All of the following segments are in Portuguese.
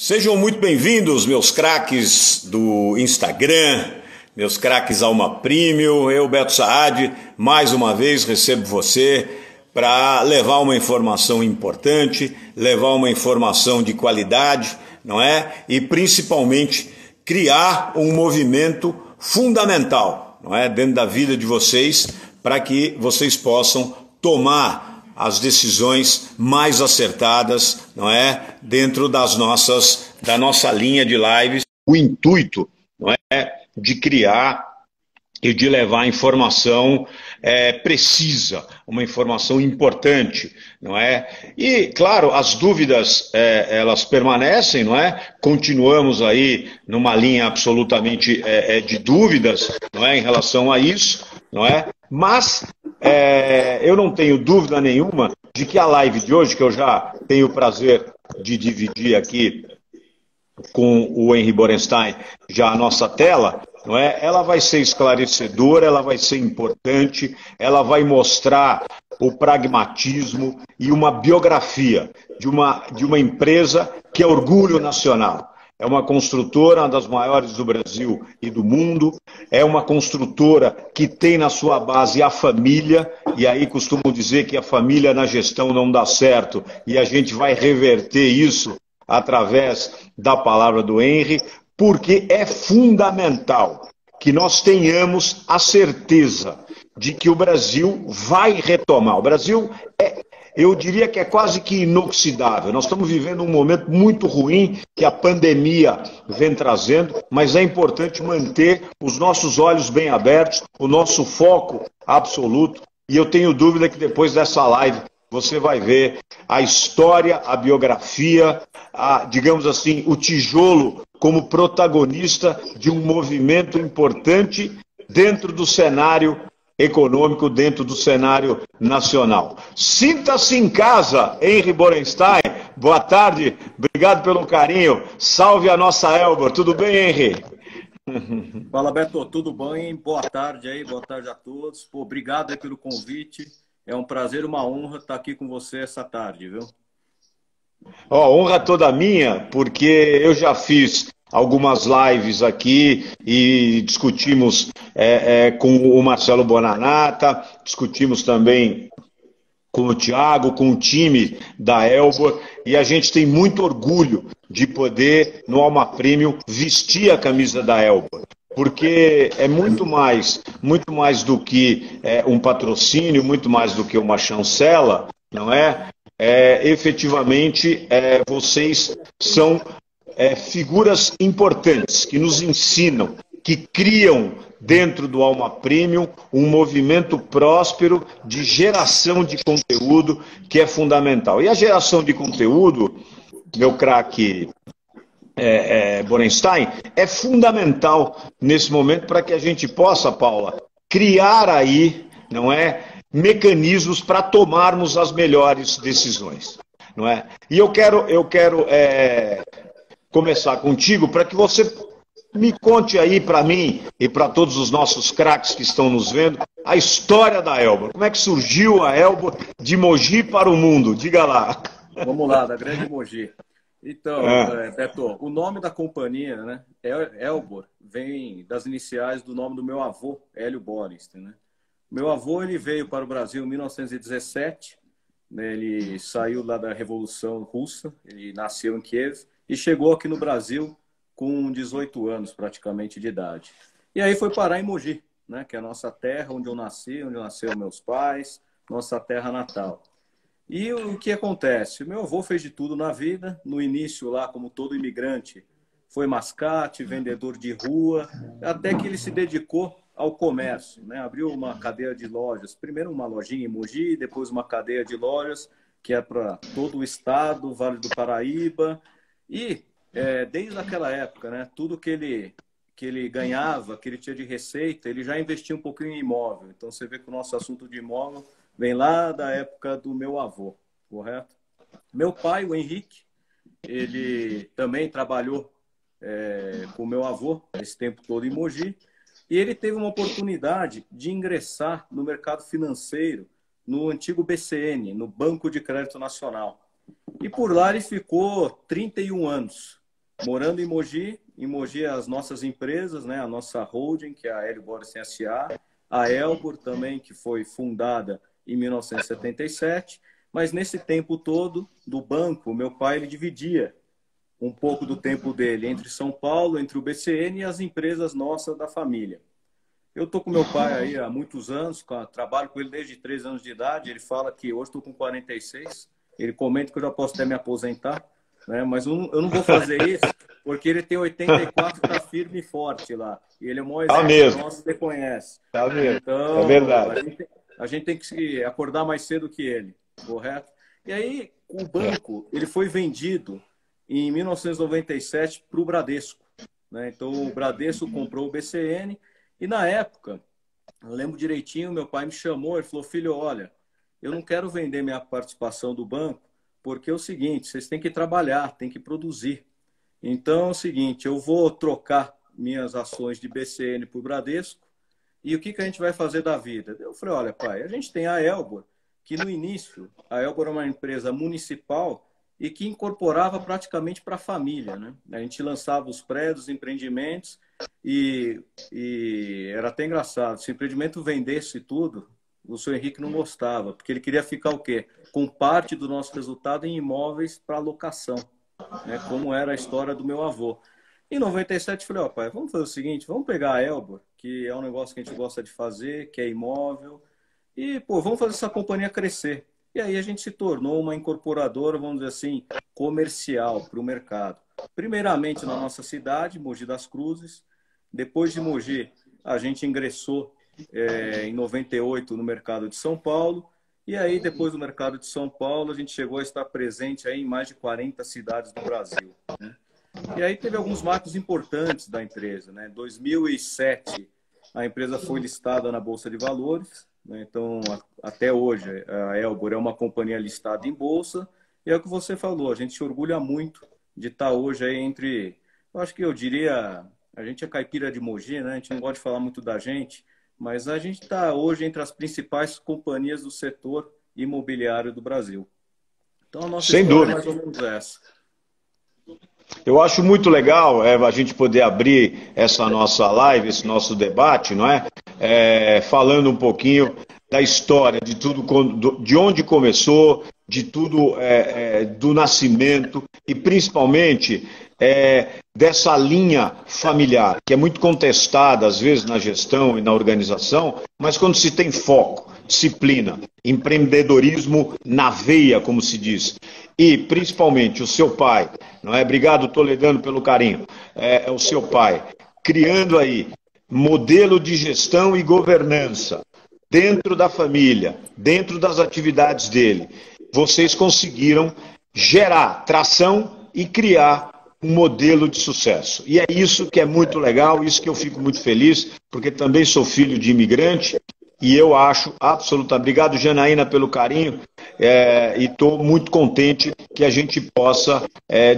Sejam muito bem-vindos, meus craques do Instagram, meus craques Alma Premium. Eu, Beto Saad, mais uma vez recebo você para levar uma informação importante, levar uma informação de qualidade, não é? E principalmente criar um movimento fundamental, não é? Dentro da vida de vocês, para que vocês possam tomar as decisões mais acertadas, não é? Dentro da nossa linha de lives. O intuito, não é? De criar e de levar informação precisa, uma informação importante, não é? E, claro, as dúvidas, elas permanecem, não é? Continuamos aí numa linha absolutamente de dúvidas, não é? Em relação a isso, não é? Mas eu não tenho dúvida nenhuma de que a live de hoje, que eu já tenho o prazer de dividir aqui com o Henry Borenstein, já a nossa tela, não é? Ela vai ser esclarecedora, ela vai ser importante, ela vai mostrar o pragmatismo e uma biografia de uma empresa que é orgulho nacional. É uma construtora, uma das maiores do Brasil e do mundo. É uma construtora que tem na sua base a família, e aí costumo dizer que a família na gestão não dá certo, e a gente vai reverter isso através da palavra do Henry, porque é fundamental que nós tenhamos a certeza de que o Brasil vai retomar. O Brasil eu diria que é quase que inoxidável. Nós estamos vivendo um momento muito ruim que a pandemia vem trazendo, mas é importante manter os nossos olhos bem abertos, o nosso foco absoluto. E eu tenho dúvida que depois dessa live você vai ver a história, a biografia, digamos assim, o tijolo como protagonista de um movimento importante dentro do cenário econômico, dentro do cenário nacional. Sinta-se em casa, Henry Borenstein. Boa tarde, obrigado pelo carinho. Salve a nossa Elbor. Tudo bem, Henry? Fala, Beto. Tudo bem? Boa tarde aí, boa tarde a todos. Pô, obrigado aí pelo convite. É um prazer, uma honra estar aqui com você essa tarde, viu? Honra toda minha, porque eu já fiz algumas lives aqui e discutimos com o Marcelo Bonanata, discutimos também com o Thiago, com o time da Elbor, e a gente tem muito orgulho de poder, no Alma Premium, vestir a camisa da Elbor. Porque é muito mais do que um patrocínio, muito mais do que uma chancela, não é? Efetivamente, vocês são figuras importantes que nos ensinam, que criam dentro do Alma Premium um movimento próspero de geração de conteúdo que é fundamental. E a geração de conteúdo, meu craque Borenstein, é fundamental nesse momento para que a gente possa, Paula, criar aí, não é, mecanismos para tomarmos as melhores decisões, não é? E eu quero começar contigo para que você me conte aí para mim e para todos os nossos craques que estão nos vendo a história da Elbor. Como é que surgiu a Elbor de Mogi para o mundo? Diga lá. Vamos lá, da grande Mogi. Então, Beto, o nome da companhia, né, Elbor, vem das iniciais do nome do meu avô, Hélio Borenstein, né? Meu avô, ele veio para o Brasil em 1917, né, ele saiu lá da Revolução Russa, ele nasceu em Kiev e chegou aqui no Brasil com 18 anos praticamente de idade. E aí foi parar em Mogi, né, que é a nossa terra, onde eu nasci, onde nasceram meus pais, nossa terra natal. E o que acontece? Meu avô fez de tudo na vida. No início, lá, como todo imigrante, foi mascate, vendedor de rua, até que ele se dedicou ao comércio, né? Abriu uma cadeia de lojas. Primeiro uma lojinha em Mogi, depois uma cadeia de lojas, que é para todo o estado, Vale do Paraíba. E, desde aquela época, né, tudo que ele ganhava, que ele tinha de receita, ele já investia um pouquinho em imóvel. Então, você vê que o nosso assunto de imóvel vem lá da época do meu avô, correto? Meu pai, o Henrique, ele também trabalhou com o meu avô esse tempo todo em Mogi, e ele teve uma oportunidade de ingressar no mercado financeiro, no antigo BCN, no Banco de Crédito Nacional. E por lá ele ficou 31 anos. morando em Mogi as nossas empresas, né? A nossa holding, que é a Hélio Boris S.A., a Elbor também, que foi fundada em 1977, mas nesse tempo todo do banco, meu pai ele dividia um pouco do tempo dele entre São Paulo, entre o BCN e as empresas nossas da família. Eu estou com meu pai aí há muitos anos, trabalho com ele desde 3 anos de idade, ele fala que hoje estou com 46, ele comenta que eu já posso até me aposentar, né? Mas eu não vou fazer isso, porque ele tem 84 e está firme e forte lá. E ele é o maior exemplo nosso, você conhece. Tá mesmo. Então, é verdade. A gente tem que se acordar mais cedo que ele, correto? E aí, o banco ele foi vendido em 1997 para o Bradesco, né? Então, o Bradesco comprou o BCN e, na época, eu lembro direitinho, meu pai me chamou e falou, filho, olha, eu não quero vender minha participação do banco, porque é o seguinte, vocês têm que trabalhar, têm que produzir. Então, é o seguinte, eu vou trocar minhas ações de BCN por Bradesco e o que a gente vai fazer da vida? Eu falei, olha, pai, a gente tem a Elbor, que no início, a Elbor é uma empresa municipal e que incorporava praticamente para a família, né? A gente lançava os prédios, empreendimentos e era até engraçado. Se o empreendimento vendesse tudo, o senhor Henrique não gostava, porque ele queria ficar o quê? Com parte do nosso resultado em imóveis para locação, né? Como era a história do meu avô. Em 97, falei, ó, pai, vamos fazer o seguinte, vamos pegar a Elbor, que é um negócio que a gente gosta de fazer, que é imóvel, e, pô, vamos fazer essa companhia crescer. E aí a gente se tornou uma incorporadora, vamos dizer assim, comercial para o mercado. Primeiramente na nossa cidade, Mogi das Cruzes. Depois de Mogi, a gente ingressou em 98 no mercado de São Paulo. E aí, depois do mercado de São Paulo, a gente chegou a estar presente aí em mais de 40 cidades do Brasil, né? E aí teve alguns marcos importantes da empresa, né? Em 2007, a empresa foi listada na Bolsa de Valores, né? Então, até hoje, a Elbor é uma companhia listada em bolsa. E é o que você falou, a gente se orgulha muito de estar hoje aí entre... Eu acho que eu diria... A gente é caipira de Mogi, né? A gente não gosta de falar muito da gente, mas a gente está hoje entre as principais companhias do setor imobiliário do Brasil. Então, a nossa história é mais ou menos essa. Eu acho muito legal a gente poder abrir essa nossa live, esse nosso debate, não é? Falando um pouquinho da história, de tudo, de onde começou, de tudo do nascimento e principalmente dessa linha familiar, que é muito contestada às vezes na gestão e na organização, mas quando se tem foco, disciplina, empreendedorismo na veia, como se diz, e principalmente o seu pai, não é? Obrigado, Toledano, pelo carinho, o seu pai, criando aí modelo de gestão e governança dentro da família, dentro das atividades dele, vocês conseguiram gerar tração e criar um modelo de sucesso. E é isso que é muito legal, isso que eu fico muito feliz, porque também sou filho de imigrante e eu acho absolutamente... Obrigado, Janaína, pelo carinho e estou muito contente que a gente possa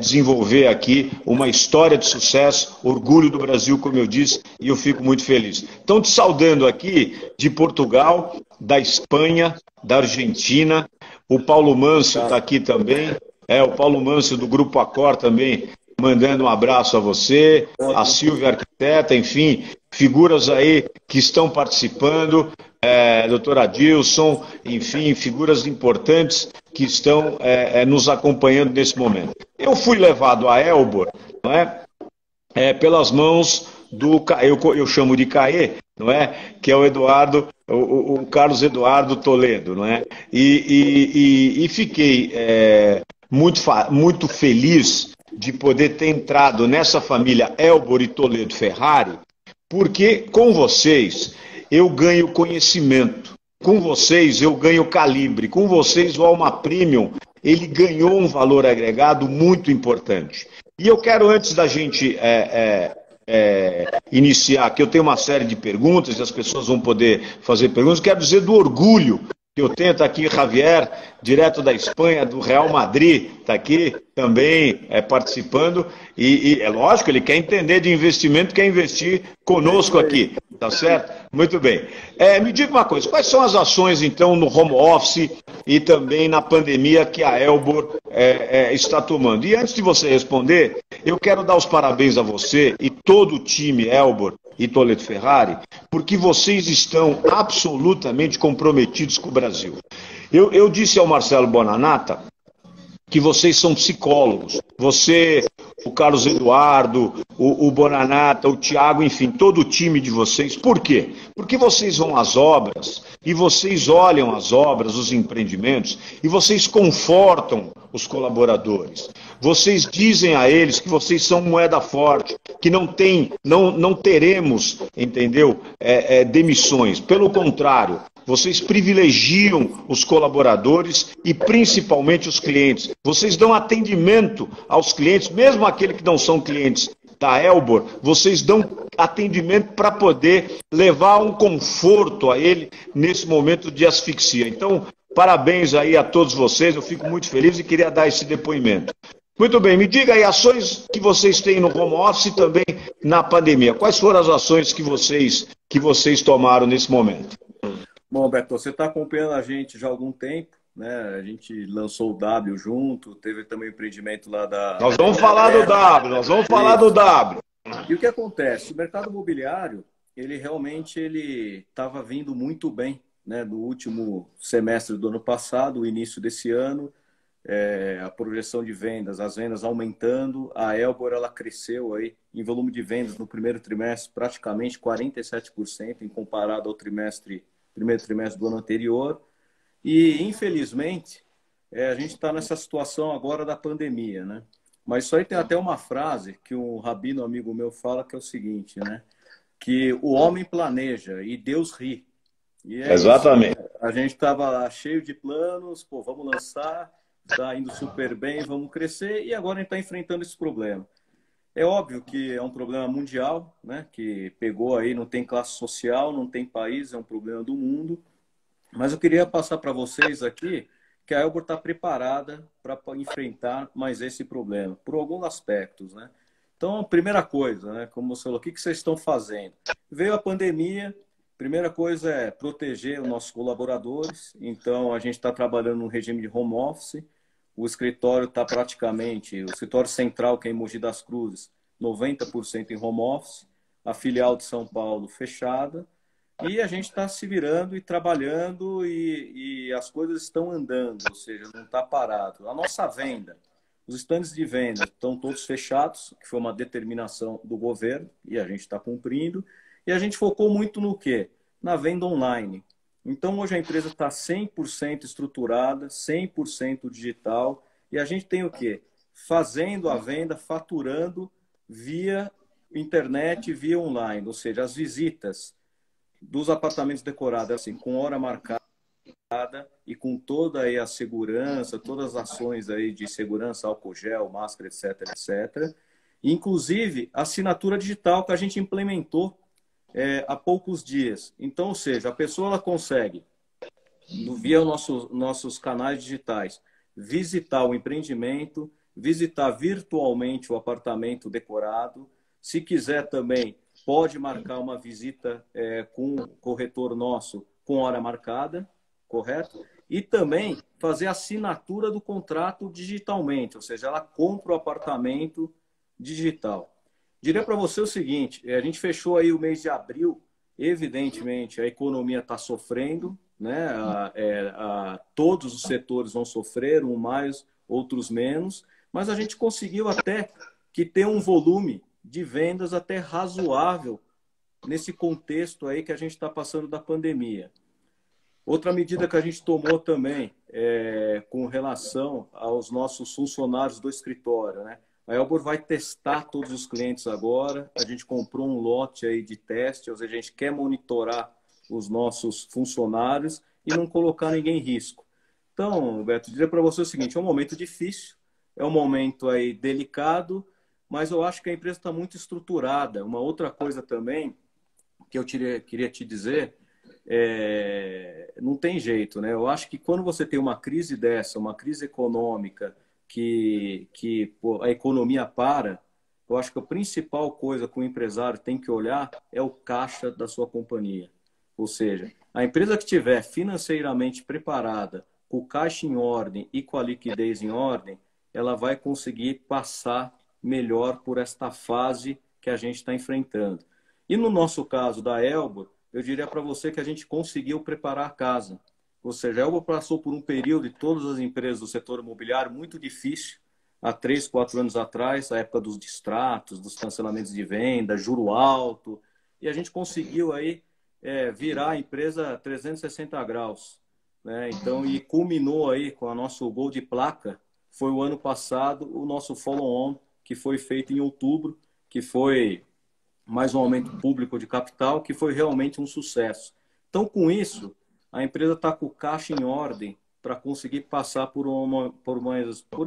desenvolver aqui uma história de sucesso, orgulho do Brasil, como eu disse, e eu fico muito feliz. Então, te saudando aqui de Portugal, da Espanha, da Argentina, o Paulo Manso está aqui também, o Paulo Manso do Grupo Accor também, mandando um abraço a você, a Silvia Arquiteta, enfim, figuras aí que estão participando, doutor Adilson, enfim, figuras importantes que estão nos acompanhando nesse momento. Eu fui levado a Elbor, não é? Pelas mãos do, eu chamo de CAE, não é? Que é o Eduardo, o Carlos Eduardo Toledo, não é? E fiquei muito feliz de poder ter entrado nessa família Elbor e Toledo Ferrari, porque com vocês eu ganho conhecimento, com vocês eu ganho calibre, com vocês o Alma Premium, ele ganhou um valor agregado muito importante. E eu quero, antes da gente iniciar, que eu tenho uma série de perguntas, e as pessoas vão poder fazer perguntas, quero dizer do orgulho que eu tenho. Está aqui Javier, direto da Espanha, do Real Madrid, está aqui também participando, e é lógico, ele quer entender de investimento, quer investir conosco aqui, tá certo? Muito bem. Me diga uma coisa, quais são as ações, então, no home office, e também na pandemia que a Elbor está tomando. E antes de você responder, eu quero dar os parabéns a você e todo o time Elbor e Toledo Ferrari, porque vocês estão absolutamente comprometidos com o Brasil. Eu disse ao Marcelo Bonanata que vocês são psicólogos. Você, o Carlos Eduardo, o Bonanata, o Thiago, enfim, todo o time de vocês. Por quê? Porque vocês vão às obras e vocês olham as obras, os empreendimentos, e vocês confortam os colaboradores. Vocês dizem a eles que vocês são moeda forte, que não teremos, entendeu, demissões. Pelo contrário, vocês privilegiam os colaboradores e principalmente os clientes. Vocês dão atendimento aos clientes, mesmo aqueles que não são clientes da Elbor, vocês dão atendimento para poder levar um conforto a ele nesse momento de asfixia. Então, parabéns aí a todos vocês, eu fico muito feliz e queria dar esse depoimento. Muito bem, me diga aí ações que vocês têm no home office e também na pandemia. Quais foram as ações que vocês tomaram nesse momento? Bom, Beto, você está acompanhando a gente já há algum tempo, né? A gente lançou o W junto, teve também o empreendimento lá da... Nós vamos falar do W, nós vamos falar do W. E o que acontece? O mercado imobiliário, ele realmente estava vindo muito bem, né? No último semestre do ano passado, o início desse ano, a projeção de vendas, as vendas aumentando, a Elbor ela cresceu aí em volume de vendas no primeiro trimestre praticamente 47% em comparado ao primeiro trimestre do ano anterior. E, infelizmente, a gente está nessa situação agora da pandemia, né? Mas isso aí tem até uma frase que um rabino amigo meu fala, que é o seguinte, né? Que o homem planeja e Deus ri. E exatamente. Isso, né? A gente estava cheio de planos, pô, vamos lançar, está indo super bem, vamos crescer, e agora a gente está enfrentando esse problema. É óbvio que é um problema mundial, né? Que pegou aí, não tem classe social, não tem país, é um problema do mundo. Mas eu queria passar para vocês aqui que a Elbor está preparada para enfrentar mais esse problema, por alguns aspectos, né? Então, primeira coisa, né? Como você falou, o que vocês estão fazendo? Veio a pandemia, primeira coisa é proteger os nossos colaboradores. Então, a gente está trabalhando no regime de home office. O escritório está praticamente, o escritório central, que é em Mogi das Cruzes, 90% em home office, a filial de São Paulo fechada, e a gente está se virando e trabalhando e as coisas estão andando, ou seja, não está parado. A nossa venda, os estandes de venda estão todos fechados, que foi uma determinação do governo, e a gente está cumprindo, e a gente focou muito no quê? Na venda online. Então, hoje a empresa está 100% estruturada, 100% digital, e a gente tem o quê? Fazendo a venda, faturando via internet, via online, ou seja, as visitas dos apartamentos decorados, assim, com hora marcada e com toda aí a segurança, todas as ações aí de segurança, álcool gel, máscara, etc, etc. Inclusive, a assinatura digital que a gente implementou há poucos dias. Então, ou seja, a pessoa ela consegue, via nossos canais digitais, visitar o empreendimento, visitar virtualmente o apartamento decorado. Se quiser também, pode marcar uma visita com o corretor nosso com hora marcada, correto? E também fazer a assinatura do contrato digitalmente, ou seja, ela compra o apartamento digital. Diria para você o seguinte, a gente fechou aí o mês de abril, evidentemente a economia está sofrendo, né? Todos os setores vão sofrer, um mais, outros menos, mas a gente conseguiu até que ter um volume de vendas até razoável nesse contexto aí que a gente está passando da pandemia. Outra medida que a gente tomou também com relação aos nossos funcionários do escritório, né? A Elbor vai testar todos os clientes agora. A gente comprou um lote aí de teste, ou seja, a gente quer monitorar os nossos funcionários e não colocar ninguém em risco. Então, Beto, dizer para você o seguinte, é um momento difícil, é um momento aí delicado, mas eu acho que a empresa está muito estruturada. Uma outra coisa também que eu queria te dizer, não tem jeito, né? Eu acho que quando você tem uma crise dessa, uma crise econômica, que a economia para, eu acho que a principal coisa que o empresário tem que olhar é o caixa da sua companhia. Ou seja, a empresa que estiver financeiramente preparada, com o caixa em ordem e com a liquidez em ordem, ela vai conseguir passar melhor por esta fase que a gente está enfrentando. E no nosso caso da Elbor, eu diria para você que a gente conseguiu preparar a casa. Ou seja, a Elbor passou por um período de todas as empresas do setor imobiliário muito difícil, há 3, 4 anos atrás, a época dos distratos, dos cancelamentos de venda, juro alto, e a gente conseguiu aí virar a empresa 360 graus. Né? Então, e culminou aí com o nosso gol de placa, foi o ano passado, o nosso follow-on, que foi feito em outubro, que foi mais um aumento público de capital, que foi realmente um sucesso. Então, com isso, a empresa está com o caixa em ordem para conseguir passar por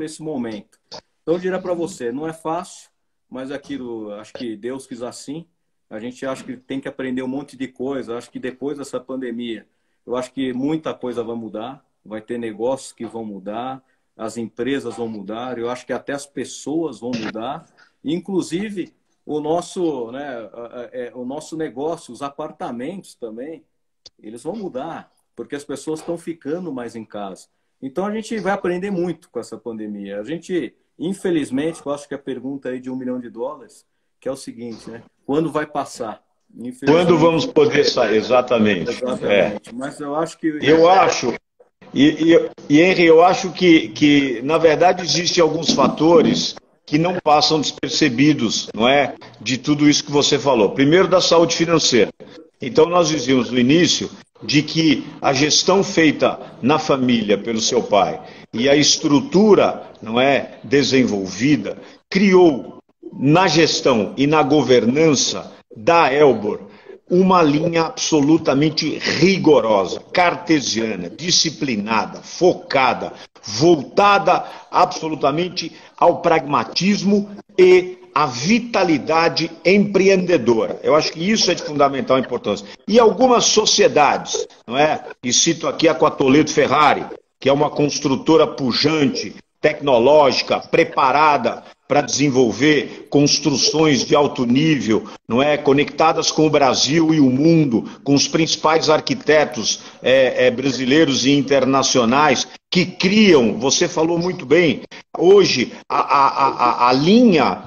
esse momento. Então, eu diria para você, não é fácil, mas aquilo, acho que Deus quis assim. A gente acha que tem que aprender um monte de coisa. Acho que depois dessa pandemia, eu acho que muita coisa vai mudar. Vai ter negócios que vão mudar, as empresas vão mudar, eu acho que até as pessoas vão mudar. Inclusive, o nosso negócio, os apartamentos também, eles vão mudar, porque as pessoas estão ficando mais em casa. Então, a gente vai aprender muito com essa pandemia. A gente, infelizmente, eu acho que a pergunta aí de $1 milhão, que é o seguinte, né? Quando vai passar? Quando vamos poder sair? Exatamente. Exatamente. Mas eu acho que... Eu acho... Henry, eu acho que, na verdade, existem alguns fatores que não passam despercebidos, não é? De tudo isso que você falou. Primeiro, da saúde financeira. Então, nós dizíamos no início de que a gestão feita na família pelo seu pai e a estrutura, não é, desenvolvida, criou na gestão e na governança da Elbor uma linha absolutamente rigorosa, cartesiana, disciplinada, focada, voltada absolutamente ao pragmatismo e à vitalidade empreendedora. Eu acho que isso é de fundamental importância. E algumas sociedades, não é? E cito aqui a Toledo Ferrari, que é uma construtora pujante, tecnológica, preparada para desenvolver construções de alto nível, não é, conectadas com o Brasil e o mundo, com os principais arquitetos brasileiros e internacionais que criam, você falou muito bem, hoje a linha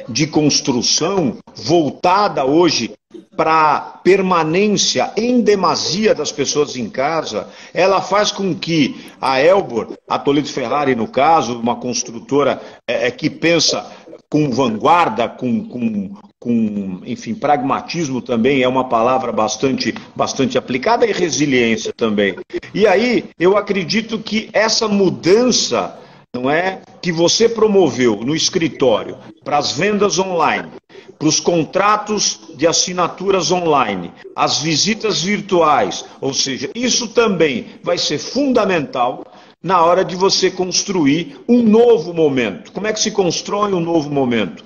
de construção voltada hoje para permanência em demasia das pessoas em casa, ela faz com que a Elbor, a Toledo Ferrari no caso, uma construtora que pensa com vanguarda, enfim, pragmatismo também é uma palavra bastante aplicada, e resiliência também. E aí eu acredito que essa mudança, não é, que você promoveu no escritório para as vendas online, para os contratos de assinaturas online, as visitas virtuais, ou seja, isso também vai ser fundamental na hora de você construir um novo momento. Como é que se constrói um novo momento?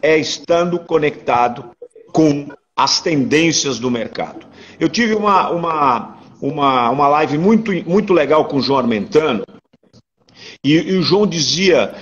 É estando conectado com as tendências do mercado. Eu tive uma live muito legal com o João Armentano, e o João dizia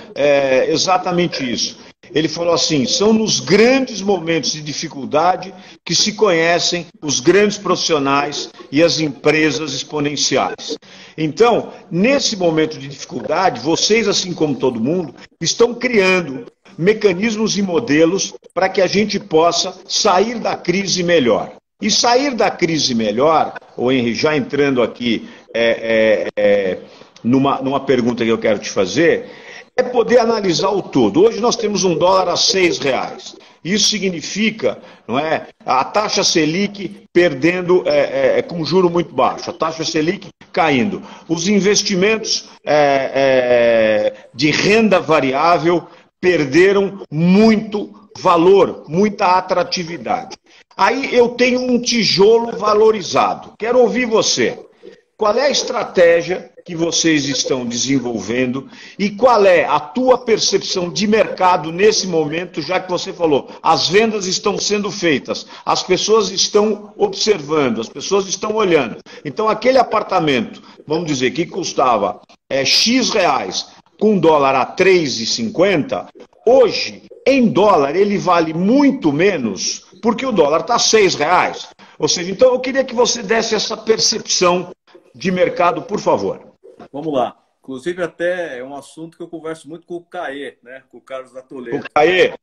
exatamente isso. Ele falou assim, são nos grandes momentos de dificuldade que se conhecem os grandes profissionais e as empresas exponenciais. Então, nesse momento de dificuldade, vocês, assim como todo mundo, estão criando mecanismos e modelos para que a gente possa sair da crise melhor. E sair da crise melhor, o Henry, já entrando aqui numa pergunta que eu quero te fazer, é poder analisar o todo. Hoje nós temos um dólar a R$6. Isso significa, não é, a taxa Selic perdendo com juro muito baixo, a taxa Selic caindo. Os investimentos de renda variável perderam muito valor, muita atratividade. Aí eu tenho um tijolo valorizado. Quero ouvir você. Qual é a estratégia que vocês estão desenvolvendo e qual é a tua percepção de mercado nesse momento, já que você falou, as vendas estão sendo feitas, as pessoas estão observando, as pessoas estão olhando. Então aquele apartamento, vamos dizer, que custava X reais com dólar a 3,50, hoje, em dólar, ele vale muito menos porque o dólar está a R$6. Ou seja, então eu queria que você desse essa percepção de mercado, por favor. Vamos lá. Inclusive, até é um assunto que eu converso muito com o Caê, né? Com o Carlos da O Toledo. Caê.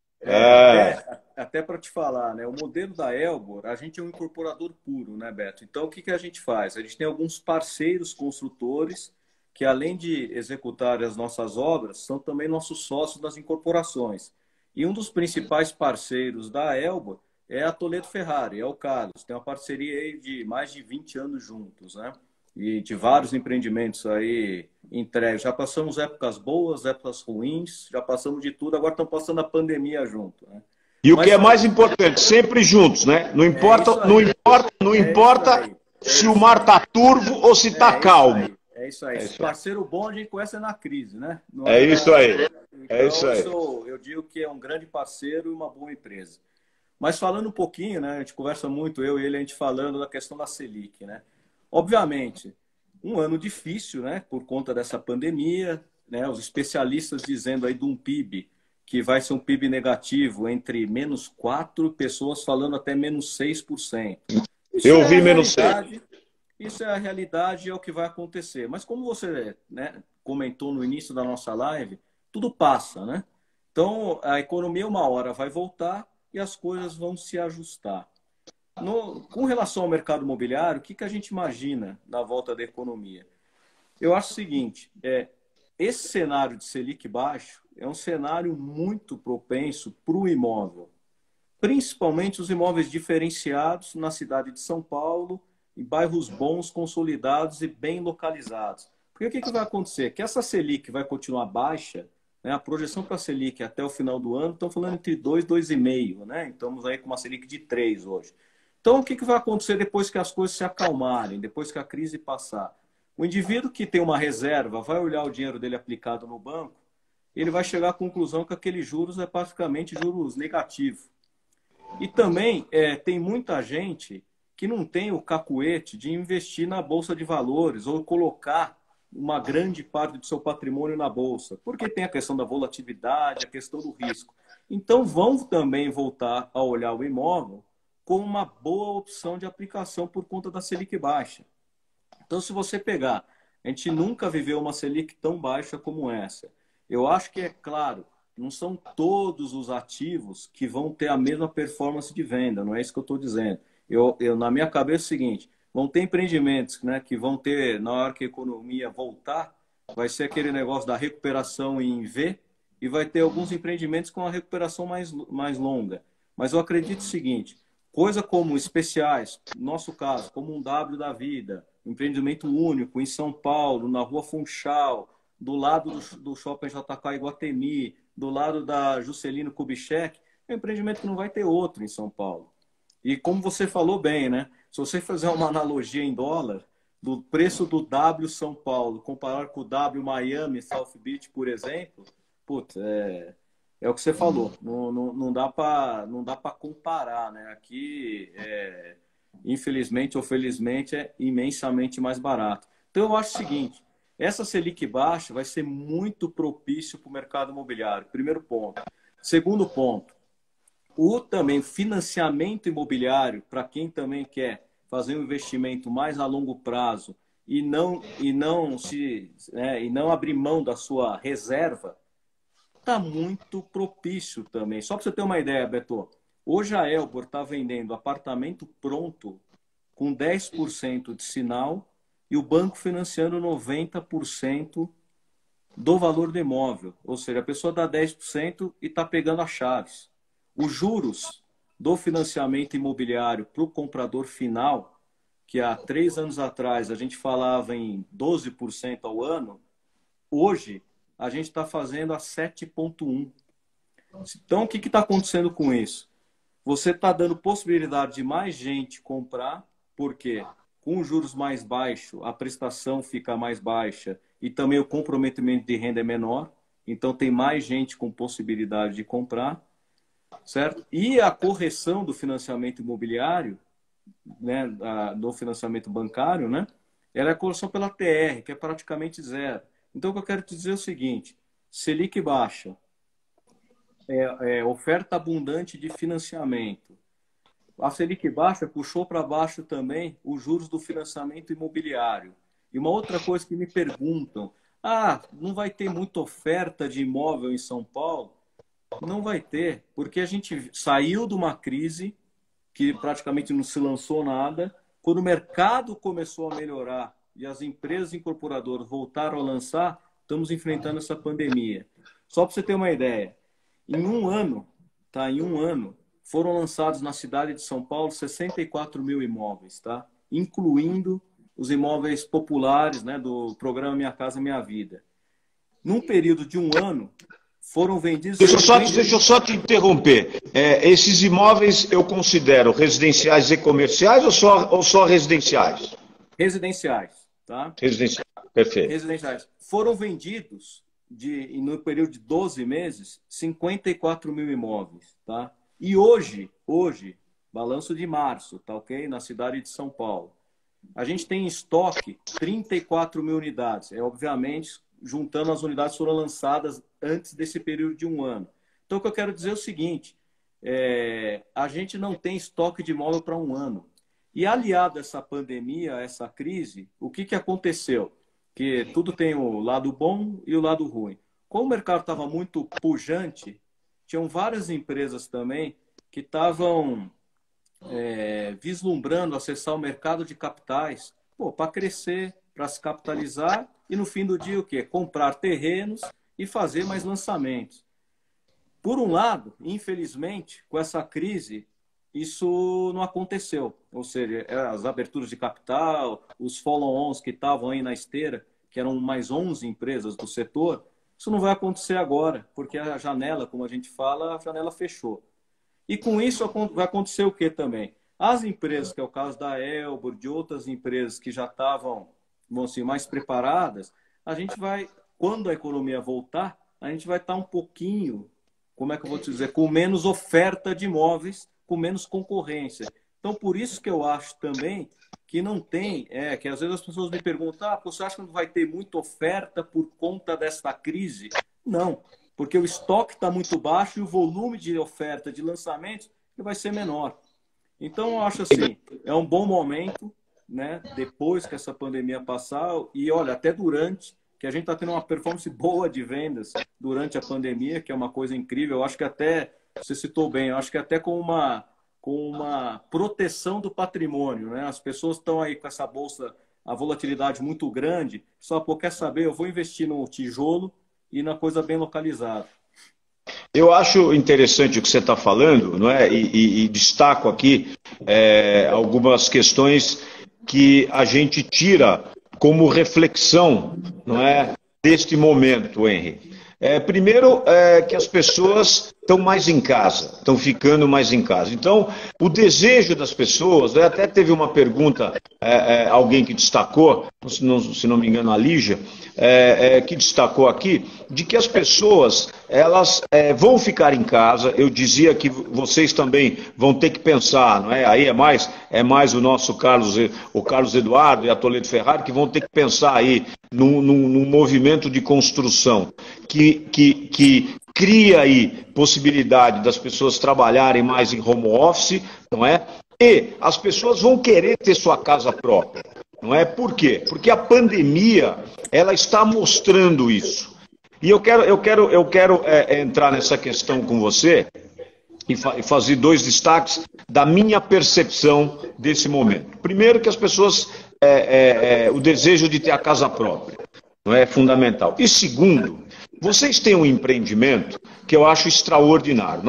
Até para te falar, né? O modelo da Elbor, a gente é um incorporador puro, né, Beto? Então, o que que a gente faz? A gente tem alguns parceiros construtores que, além de executar as nossas obras, são também nossos sócios das incorporações. E um dos principais parceiros da Elbor é a Toledo Ferrari, é o Carlos. Tem uma parceria aí de mais de 20 anos juntos, né? E de vários empreendimentos aí entregues. Já passamos épocas boas, épocas ruins, já passamos de tudo, agora estamos passando a pandemia junto, né? E o que Mas é mais importante, sempre juntos, né? Não importa, não importa se o mar está turvo ou se está calmo. É isso aí. Parceiro bom a gente conhece na crise, né? Não é isso aí. Então, eu digo que é um grande parceiro e uma boa empresa. Mas falando um pouquinho, né? A gente conversa muito, eu e ele, a gente falando da questão da Selic, né? Obviamente, um ano difícil, né? Por conta dessa pandemia, né? Os especialistas dizendo aí de um PIB que vai ser um PIB negativo entre -4%, pessoas falando até -6%. Eu vi -6%. Isso é a realidade e é o que vai acontecer. Mas como você, né, comentou no início da nossa live, tudo passa, né? Então, a economia uma hora vai voltar e as coisas vão se ajustar. Com relação ao mercado imobiliário, o que a gente imagina na volta da economia? Eu acho o seguinte, esse cenário de Selic baixo é um cenário muito propenso para o imóvel, principalmente os imóveis diferenciados na cidade de São Paulo, em bairros bons, consolidados e bem localizados. Porque o que vai acontecer? Que essa Selic vai continuar baixa, né? A projeção para a Selic até o final do ano, estão falando entre 2 e 2,5, né? Estamos aí com uma Selic de 3 hoje. Então, o que vai acontecer depois que as coisas se acalmarem, depois que a crise passar? O indivíduo que tem uma reserva vai olhar o dinheiro dele aplicado no banco, ele vai chegar à conclusão que aquele juros é praticamente juros negativo. E também tem muita gente que não tem o cacuete de investir na Bolsa de Valores ou colocar uma grande parte do seu patrimônio na Bolsa, porque tem a questão da volatilidade, a questão do risco. Então, vão também voltar a olhar o imóvel como uma boa opção de aplicação por conta da Selic baixa. Então, se você pegar, a gente nunca viveu uma Selic tão baixa como essa. Eu acho que, é claro, não são todos os ativos que vão ter a mesma performance de venda, não é isso que eu estou dizendo. Na minha cabeça é o seguinte, vão ter empreendimentos, né, que vão ter, na hora que a economia voltar, vai ser aquele negócio da recuperação em V, e vai ter alguns empreendimentos com a recuperação mais longa. Mas eu acredito o seguinte, coisa como especiais, no nosso caso, como um W da vida, um empreendimento único em São Paulo, na Rua Funchal, do lado do Shopping JK Iguatemi, do lado da Juscelino Kubitschek, é um empreendimento que não vai ter outro em São Paulo. E como você falou bem, né? Se você fizer uma analogia em dólar, do preço do W São Paulo, comparar com o W Miami, South Beach, por exemplo, putz, é o que você falou. Não dá para comparar, né? Aqui, infelizmente ou felizmente, é imensamente mais barato. Então, eu acho o seguinte, essa Selic baixa vai ser muito propício para o mercado imobiliário. Primeiro ponto. Segundo ponto, o também financiamento imobiliário, para quem também quer fazer um investimento mais a longo prazo e não abrir mão da sua reserva, está muito propício também. Só para você ter uma ideia, Beto, hoje a Elbor está vendendo apartamento pronto com 10% de sinal e o banco financiando 90% do valor do imóvel. Ou seja, a pessoa dá 10% e está pegando as chaves. Os juros do financiamento imobiliário para o comprador final, que há 3 anos atrás a gente falava em 12% ao ano, hoje a gente está fazendo a 7,1%. Então, o que está acontecendo com isso? Você está dando possibilidade de mais gente comprar, porque com os juros mais baixos, a prestação fica mais baixa e também o comprometimento de renda é menor. Então, tem mais gente com possibilidade de comprar, certo? E a correção do financiamento imobiliário, né, do financiamento bancário, né, ela é a correção pela TR, que é praticamente zero. Então, o que eu quero te dizer é o seguinte, Selic baixa, oferta abundante de financiamento. A Selic baixa puxou para baixo também os juros do financiamento imobiliário. E uma outra coisa que me perguntam, não vai ter muita oferta de imóvel em São Paulo? Não vai ter, porque a gente saiu de uma crise que praticamente não se lançou nada. Quando o mercado começou a melhorar e as empresas incorporadoras voltaram a lançar, estamos enfrentando essa pandemia. Só para você ter uma ideia, em um ano, foram lançados na cidade de São Paulo 64 mil imóveis, tá? Incluindo os imóveis populares, né, do programa Minha Casa Minha Vida. Num período de um ano, foram vendidos... Deixa eu só te interromper. Esses imóveis eu considero residenciais e comerciais ou só residenciais? Residenciais, tá? Residenciais, perfeito. Residenciais. Foram vendidos, no período de 12 meses, 54 mil imóveis, tá? E hoje, balanço de março, tá ok? Na cidade de São Paulo. A gente tem em estoque 34 mil unidades. Obviamente, juntando as unidades que foram lançadas antes desse período de um ano. Então, o que eu quero dizer é o seguinte, a gente não tem estoque de imóvel para um ano. E aliado a essa pandemia, a essa crise, o que aconteceu? Que tudo tem o lado bom e o lado ruim. Como o mercado estava muito pujante, tinham várias empresas também que estavam vislumbrando acessar o mercado de capitais para crescer, para se capitalizar e no fim do dia o quê? Comprar terrenos e fazer mais lançamentos. Por um lado, infelizmente, com essa crise, isso não aconteceu. Ou seja, as aberturas de capital, os follow-ons que estavam aí na esteira, que eram mais 11 empresas do setor, isso não vai acontecer agora, porque a janela, como a gente fala, a janela fechou. E com isso vai acontecer o quê também? As empresas, que é o caso da Elbor, de outras empresas que já estavam, vamos dizer, mais preparadas, a gente vai, quando a economia voltar, a gente vai estar um pouquinho, como é que eu vou te dizer, com menos oferta de imóveis, com menos concorrência. Então, por isso que eu acho também que não tem, que às vezes as pessoas me perguntam, você acha que não vai ter muita oferta por conta desta crise? Não, porque o estoque está muito baixo e o volume de oferta de lançamentos vai ser menor. Então, eu acho assim, é um bom momento, né, depois que essa pandemia passar, e olha, até durante, que a gente está tendo uma performance boa de vendas durante a pandemia, que é uma coisa incrível. Eu acho que até, você citou bem, eu acho que até com uma proteção do patrimônio, né? As pessoas estão aí com essa bolsa, a volatilidade muito grande, só quer saber, eu vou investir no tijolo e na coisa bem localizada. Eu acho interessante o que você está falando, não é? E destaco aqui algumas questões que a gente tira como reflexão, não é, deste momento, Henry. Primeiro, que as pessoas estão mais em casa, estão ficando mais em casa. Então, o desejo das pessoas, até teve uma pergunta, alguém que destacou, se não me engano, a Lígia, que destacou aqui, de que as pessoas elas vão ficar em casa. Eu dizia que vocês também vão ter que pensar, não é? Aí é mais o nosso o Carlos Eduardo e a Toledo Ferrari que vão ter que pensar aí num movimento de construção que cria aí possibilidade das pessoas trabalharem mais em home office, não é? E as pessoas vão querer ter sua casa própria, não é? Por quê? Porque a pandemia ela está mostrando isso. E eu quero entrar nessa questão com você e fazer dois destaques da minha percepção desse momento. Primeiro, que as pessoas, o desejo de ter a casa própria, não é fundamental. E segundo, vocês têm um empreendimento que eu acho extraordinário.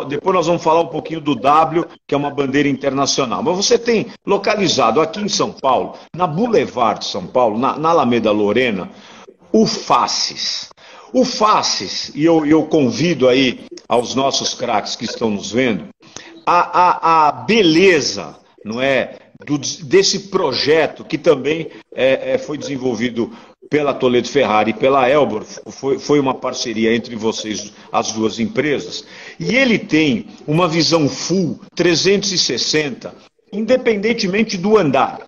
Depois nós vamos falar um pouquinho do W, que é uma bandeira internacional. Mas você tem localizado aqui em São Paulo, na Boulevard de São Paulo, na Alameda Lorena, o Faces. O Faces, e eu convido aí aos nossos craques que estão nos vendo, a beleza, não é, desse projeto que também foi desenvolvido pela Toledo Ferrari e pela Elbor, foi uma parceria entre vocês, as duas empresas, e ele tem uma visão full 360, independentemente do andar,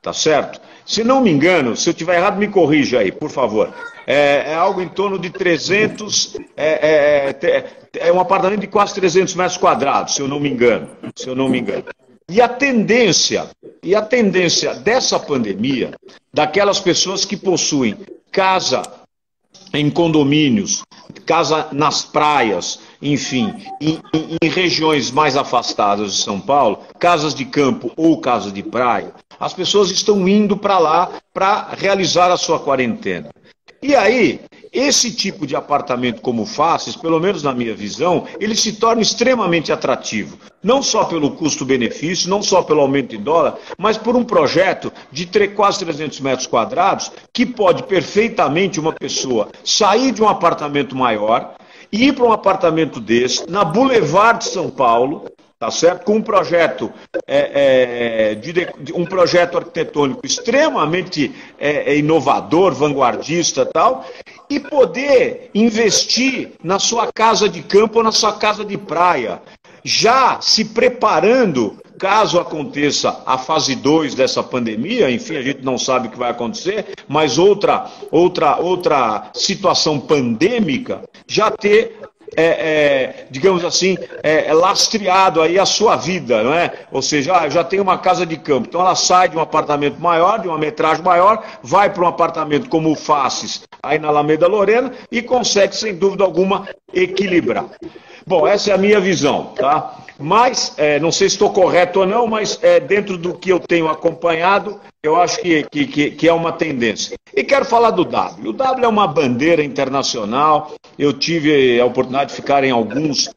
tá certo? Se não me engano, se eu estiver errado, me corrija aí, por favor. É algo em torno de 300, é um apartamento de quase 300 metros quadrados, se eu não me engano. E a tendência dessa pandemia, daquelas pessoas que possuem casa em condomínios, casa nas praias, enfim, em regiões mais afastadas de São Paulo, casas de campo ou casas de praia, as pessoas estão indo para lá para realizar a sua quarentena. E aí, esse tipo de apartamento como o Faces, pelo menos na minha visão, ele se torna extremamente atrativo. Não só pelo custo-benefício, não só pelo aumento de dólar, mas por um projeto de quase 300 metros quadrados, que pode perfeitamente uma pessoa sair de um apartamento maior e ir para um apartamento desse, na Boulevard de São Paulo, tá certo? Com um projeto, um projeto arquitetônico extremamente inovador, vanguardista e tal, e poder investir na sua casa de campo ou na sua casa de praia, já se preparando, caso aconteça a fase 2 dessa pandemia, enfim, a gente não sabe o que vai acontecer, mas outra situação pandêmica, já ter digamos assim, lastreado aí a sua vida, não é? Ou seja, já tem uma casa de campo, então ela sai de um apartamento maior, de uma metragem maior, vai para um apartamento como o Faces, aí na Alameda Lorena, e consegue, sem dúvida alguma, equilibrar. Bom, essa é a minha visão, tá? Mas, não sei se estou correto ou não, mas dentro do que eu tenho acompanhado, eu acho que é uma tendência. E quero falar do W. O W é uma bandeira internacional, eu tive a oportunidade de ficar em alguns,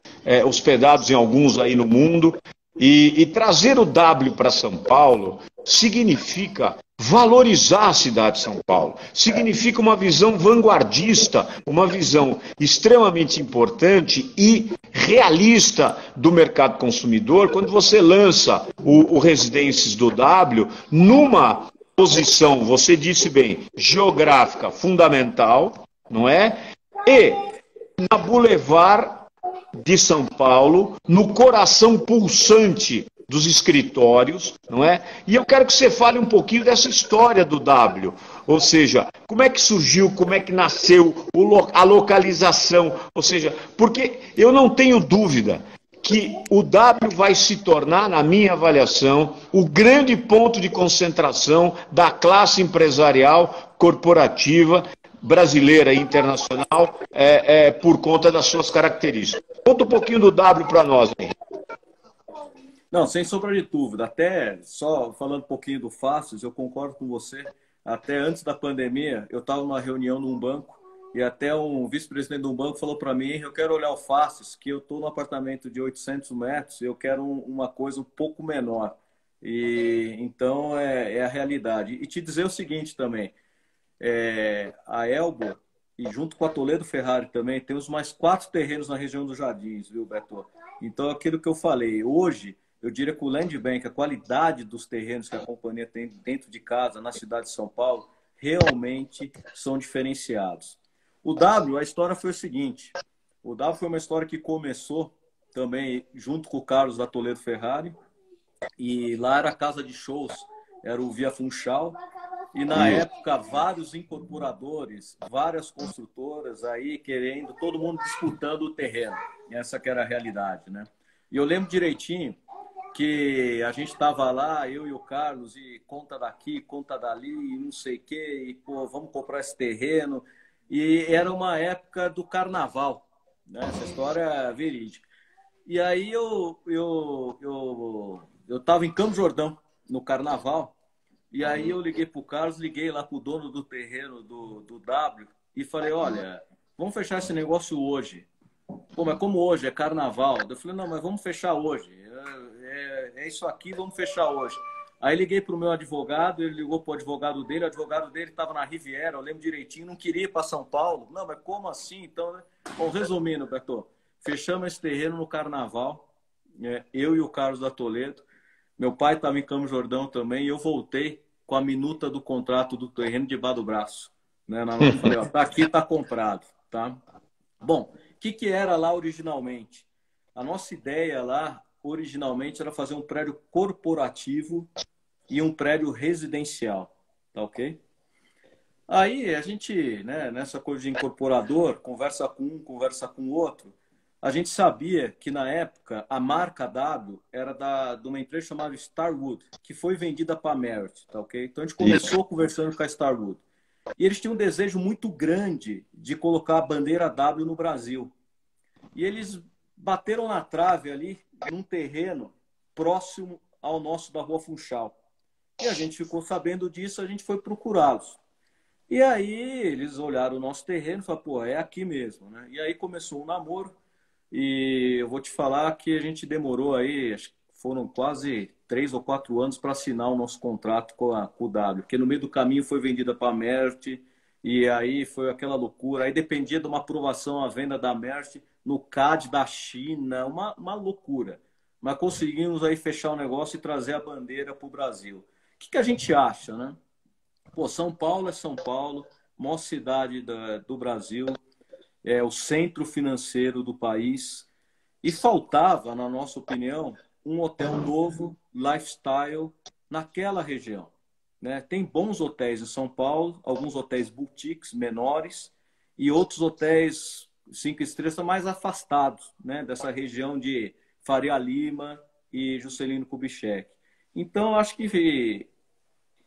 hospedados em alguns aí no mundo, e trazer o W para São Paulo significa valorizar a cidade de São Paulo, significa uma visão vanguardista, uma visão extremamente importante e realista do mercado consumidor, quando você lança o Residências do W numa posição, você disse bem, geográfica fundamental, não é? E na Boulevard de São Paulo, no coração pulsante dos escritórios, não é? E eu quero que você fale um pouquinho dessa história do W, ou seja, como é que surgiu, como é que nasceu, a localização, ou seja, porque eu não tenho dúvida que o W vai se tornar, na minha avaliação, o grande ponto de concentração da classe empresarial corporativa brasileira e internacional por conta das suas características. Conta um pouquinho do W para nós aí. Não, sem sombra de dúvida. Até só falando um pouquinho do Faces, eu concordo com você. Até antes da pandemia, eu estava numa reunião num banco e até um vice-presidente de um banco falou para mim: eu quero olhar o Faces, que eu estou num apartamento de 800 metros, eu quero uma coisa um pouco menor. E então é a realidade. E te dizer o seguinte também: a Elbor, e junto com a Toledo Ferrari também, temos mais 4 terrenos na região dos Jardins, viu, Beto? Então, aquilo que eu falei, hoje, eu diria que o Land Bank, a qualidade dos terrenos que a companhia tem dentro de casa, na cidade de São Paulo, realmente são diferenciados. O W, a história foi o seguinte: o W foi uma história que começou também junto com o Carlos da Toledo Ferrari, e lá era a casa de shows, era o Via Funchal, e na época vários incorporadores, várias construtoras aí querendo, todo mundo disputando o terreno. Essa que era a realidade, né? E eu lembro direitinho que a gente estava lá, eu e o Carlos, e conta daqui, conta dali, e não sei o quê, e pô, vamos comprar esse terreno. E era uma época do carnaval, né? Essa história é verídica. E aí eu estava em Campos Jordão, no carnaval, e aí eu liguei para o Carlos, liguei lá para o dono do terreno do W e falei: olha, vamos fechar esse negócio hoje. Pô, mas como hoje é carnaval? Eu falei: não, mas vamos fechar hoje. É isso aqui, vamos fechar hoje. Aí liguei para o meu advogado, ele ligou para o advogado dele estava na Riviera, eu lembro direitinho, não queria ir para São Paulo. Não, mas como assim? Então, né? Bom, resumindo, Beto, fechamos esse terreno no carnaval, eu e o Carlos da Toledo. Meu pai estava em Campos Jordão também, e eu voltei com a minuta do contrato do terreno debaixo do braço. Né? Na hora eu falei: ó, tá aqui, tá comprado. Tá? Bom, o que era lá originalmente? A nossa ideia lá, originalmente, era fazer um prédio corporativo e um prédio residencial. Tá ok? Aí a gente, né, nessa coisa de incorporador, conversa com um, conversa com o outro. a gente sabia que na época a marca W era de uma empresa chamada Starwood, que foi vendida para a Merit, tá ok? Então a gente começou conversando com a Starwood. E eles tinham um desejo muito grande de colocar a bandeira W no Brasil. E eles bateram na trave ali, num terreno próximo ao nosso da Rua Funchal. E a gente ficou sabendo disso, a gente foi procurá-los. E aí eles olharam o nosso terreno e falaram, pô, é aqui mesmo, né? E aí começou um namoro. E eu vou te falar que a gente demorou aí, acho que foram quase 3 ou 4 anos para assinar o nosso contrato com o W, porque no meio do caminho foi vendida para a Maersk, e aí foi aquela loucura. Aí dependia de uma aprovação a venda da Maersk no CAD da China, uma loucura. Mas conseguimos aí fechar o negócio e trazer a bandeira para o Brasil. O que a gente acha, né? Pô, São Paulo é São Paulo, maior cidade do Brasil, é o centro financeiro do país, e faltava, na nossa opinião, um hotel novo, lifestyle, naquela região, né? Tem bons hotéis em São Paulo, alguns hotéis boutiques menores, e outros hotéis 5 estrelas mais afastados, né? Dessa região de Faria Lima e Juscelino Kubitschek. Então, acho que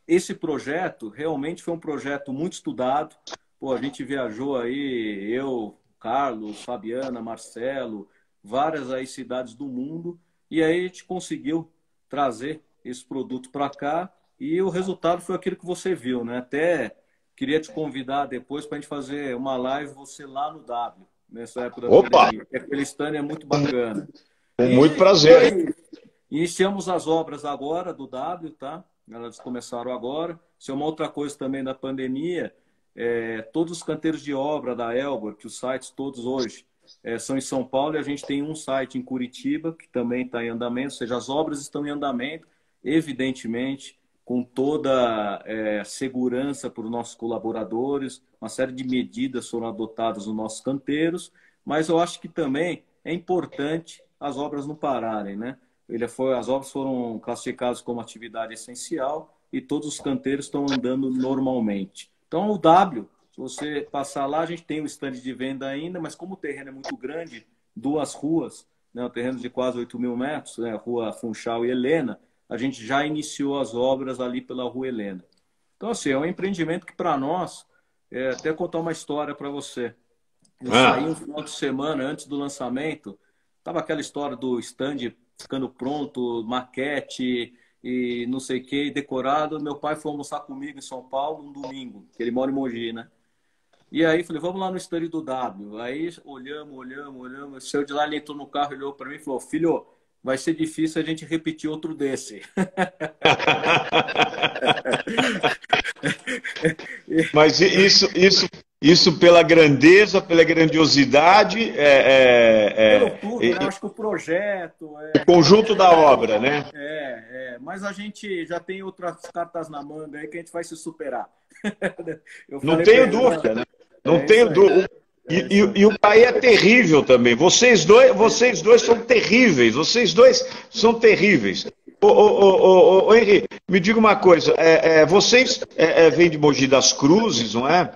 esse projeto realmente foi um projeto muito estudado. Pô, a gente viajou aí, eu, Carlos, Fabiana, Marcelo, várias aí cidades do mundo, e aí a gente conseguiu trazer esse produto para cá, e o resultado foi aquilo que você viu, né? Até queria te convidar depois para a gente fazer uma live, você lá no W, nessa época da pandemia. Aquele stand é muito bacana. Com muito prazer. Iniciamos as obras agora do W, tá? Elas começaram agora. Isso é uma outra coisa também da pandemia. Todos os canteiros de obra da Elbor, que os sites todos hoje são em São Paulo, e a gente tem um site em Curitiba, que também está em andamento, ou seja, as obras estão em andamento, evidentemente, com toda segurança para os nossos colaboradores, uma série de medidas foram adotadas nos nossos canteiros, mas eu acho que também é importante as obras não pararem, né? As obras foram classificadas como atividade essencial e todos os canteiros estão andando normalmente. Então, o W, se você passar lá, a gente tem um stand de venda ainda, mas como o terreno é muito grande, 2 ruas, né, um terreno de quase 8.000 metros, né, Rua Funchal e Helena, a gente já iniciou as obras ali pela Rua Helena. Então, assim, é um empreendimento que para nós, até contar uma história para você. Eu saí um final de semana antes do lançamento, estava aquela história do stand ficando pronto, maquete e não sei o que, decorado. Meu pai foi almoçar comigo em São Paulo um domingo, que ele mora em Mogi, né? E aí falei, vamos lá no stand do W. Aí olhamos. Saiu de lá, ele entrou no carro, olhou para mim e falou, filho, vai ser difícil a gente repetir outro desse. Mas isso pela grandeza, pela grandiosidade... Pelo tudo, né? Acho que o projeto... o conjunto da obra, né? Mas a gente já tem outras cartas na manga aí que a gente vai se superar. Não tenho dúvida, né? Não tenho dúvida. E o país é terrível também. Vocês dois são terríveis. Vocês dois são terríveis. Ô Henri, me diga uma coisa. Vocês vêm de Mogi das Cruzes, não é?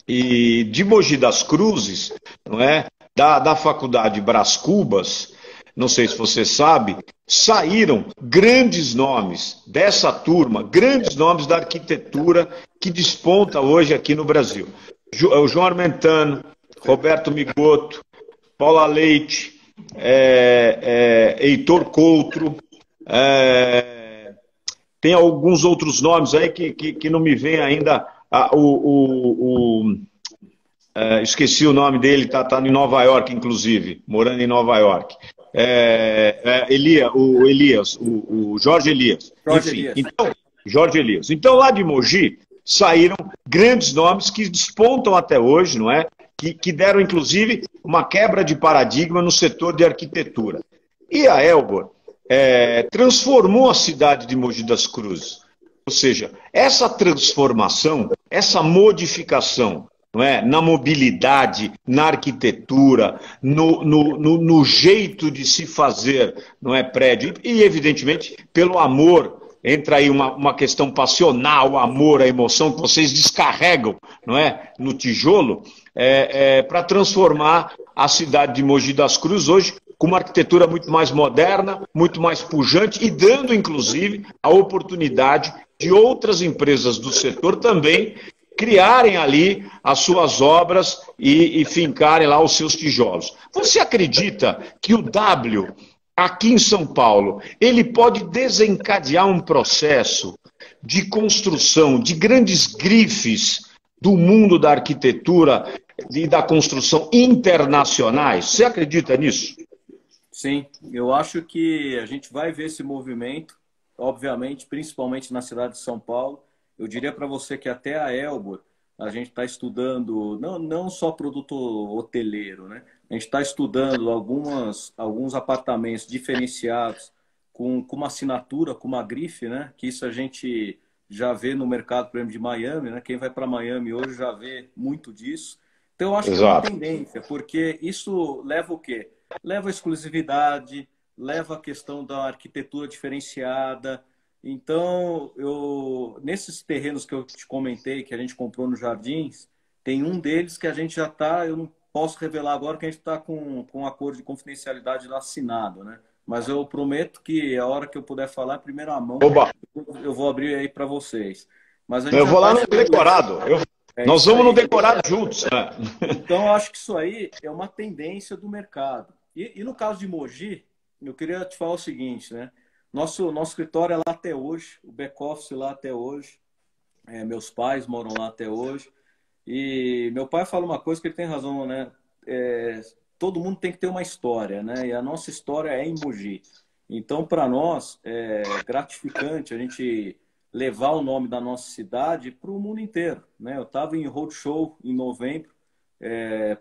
E de Mogi das Cruzes, não é? Da Faculdade Brás Cubas, não sei se você sabe, saíram grandes nomes dessa turma, grandes nomes da arquitetura que desponta hoje aqui no Brasil. O João Armentano, Roberto Migotto, Paula Leite, Heitor Coutro, tem alguns outros nomes aí que não me vem ainda. Esqueci o nome dele, tá em Nova York, inclusive, morando em Nova York. O Jorge Elias. Jorge Elias. Então, lá de Mogi, saíram grandes nomes que despontam até hoje, não é? Que deram, inclusive, uma quebra de paradigma no setor de arquitetura. E a Elbor transformou a cidade de Mogi das Cruzes. Ou seja, essa transformação, essa modificação, não é? Na mobilidade, na arquitetura, no jeito de se fazer, não é, prédio, e evidentemente pelo amor, entra aí uma questão passional, o amor, a emoção que vocês descarregam, não é, no tijolo, para transformar a cidade de Mogi das Cruzes hoje com uma arquitetura muito mais moderna, muito mais pujante e dando, inclusive, a oportunidade de outras empresas do setor também criarem ali as suas obras e fincarem lá os seus tijolos. Você acredita que o W, aqui em São Paulo, ele pode desencadear um processo de construção de grandes grifes do mundo da arquitetura e da construção internacionais? Você acredita nisso? Sim, eu acho que a gente vai ver esse movimento, obviamente, principalmente na cidade de São Paulo. Eu diria para você que até a Elbor, a gente está estudando, não só produto hoteleiro, né? A gente está estudando alguns apartamentos diferenciados com uma assinatura, com uma grife, né? Que isso a gente já vê no mercado, por exemplo, de Miami, né? Quem vai para Miami hoje já vê muito disso. Então, eu acho que é uma Exato. tendência, porque isso leva o quê? Leva a exclusividade, leva a questão da arquitetura diferenciada. Então, nesses terrenos que eu te comentei, que a gente comprou nos Jardins, tem um deles que a gente já está, eu não posso revelar agora que a gente está com um acordo de confidencialidade lá assinado, né? Mas eu prometo que a hora que eu puder falar, em primeira mão, Oba. eu vou abrir aí para vocês. Mas a gente Eu já vou lá está no decorado. Nós isso vamos no aí. decorado juntos. Então, eu acho que isso aí é uma tendência do mercado. E no caso de Mogi, eu queria te falar o seguinte, né? Nosso escritório é lá até hoje, o back-office lá até hoje, meus pais moram lá até hoje. E meu pai fala uma coisa que ele tem razão, né? Todo mundo tem que ter uma história, né? E a nossa história é em Mogi. Então, para nós, é gratificante a gente levar o nome da nossa cidade para o mundo inteiro, né? Eu estava em roadshow em novembro,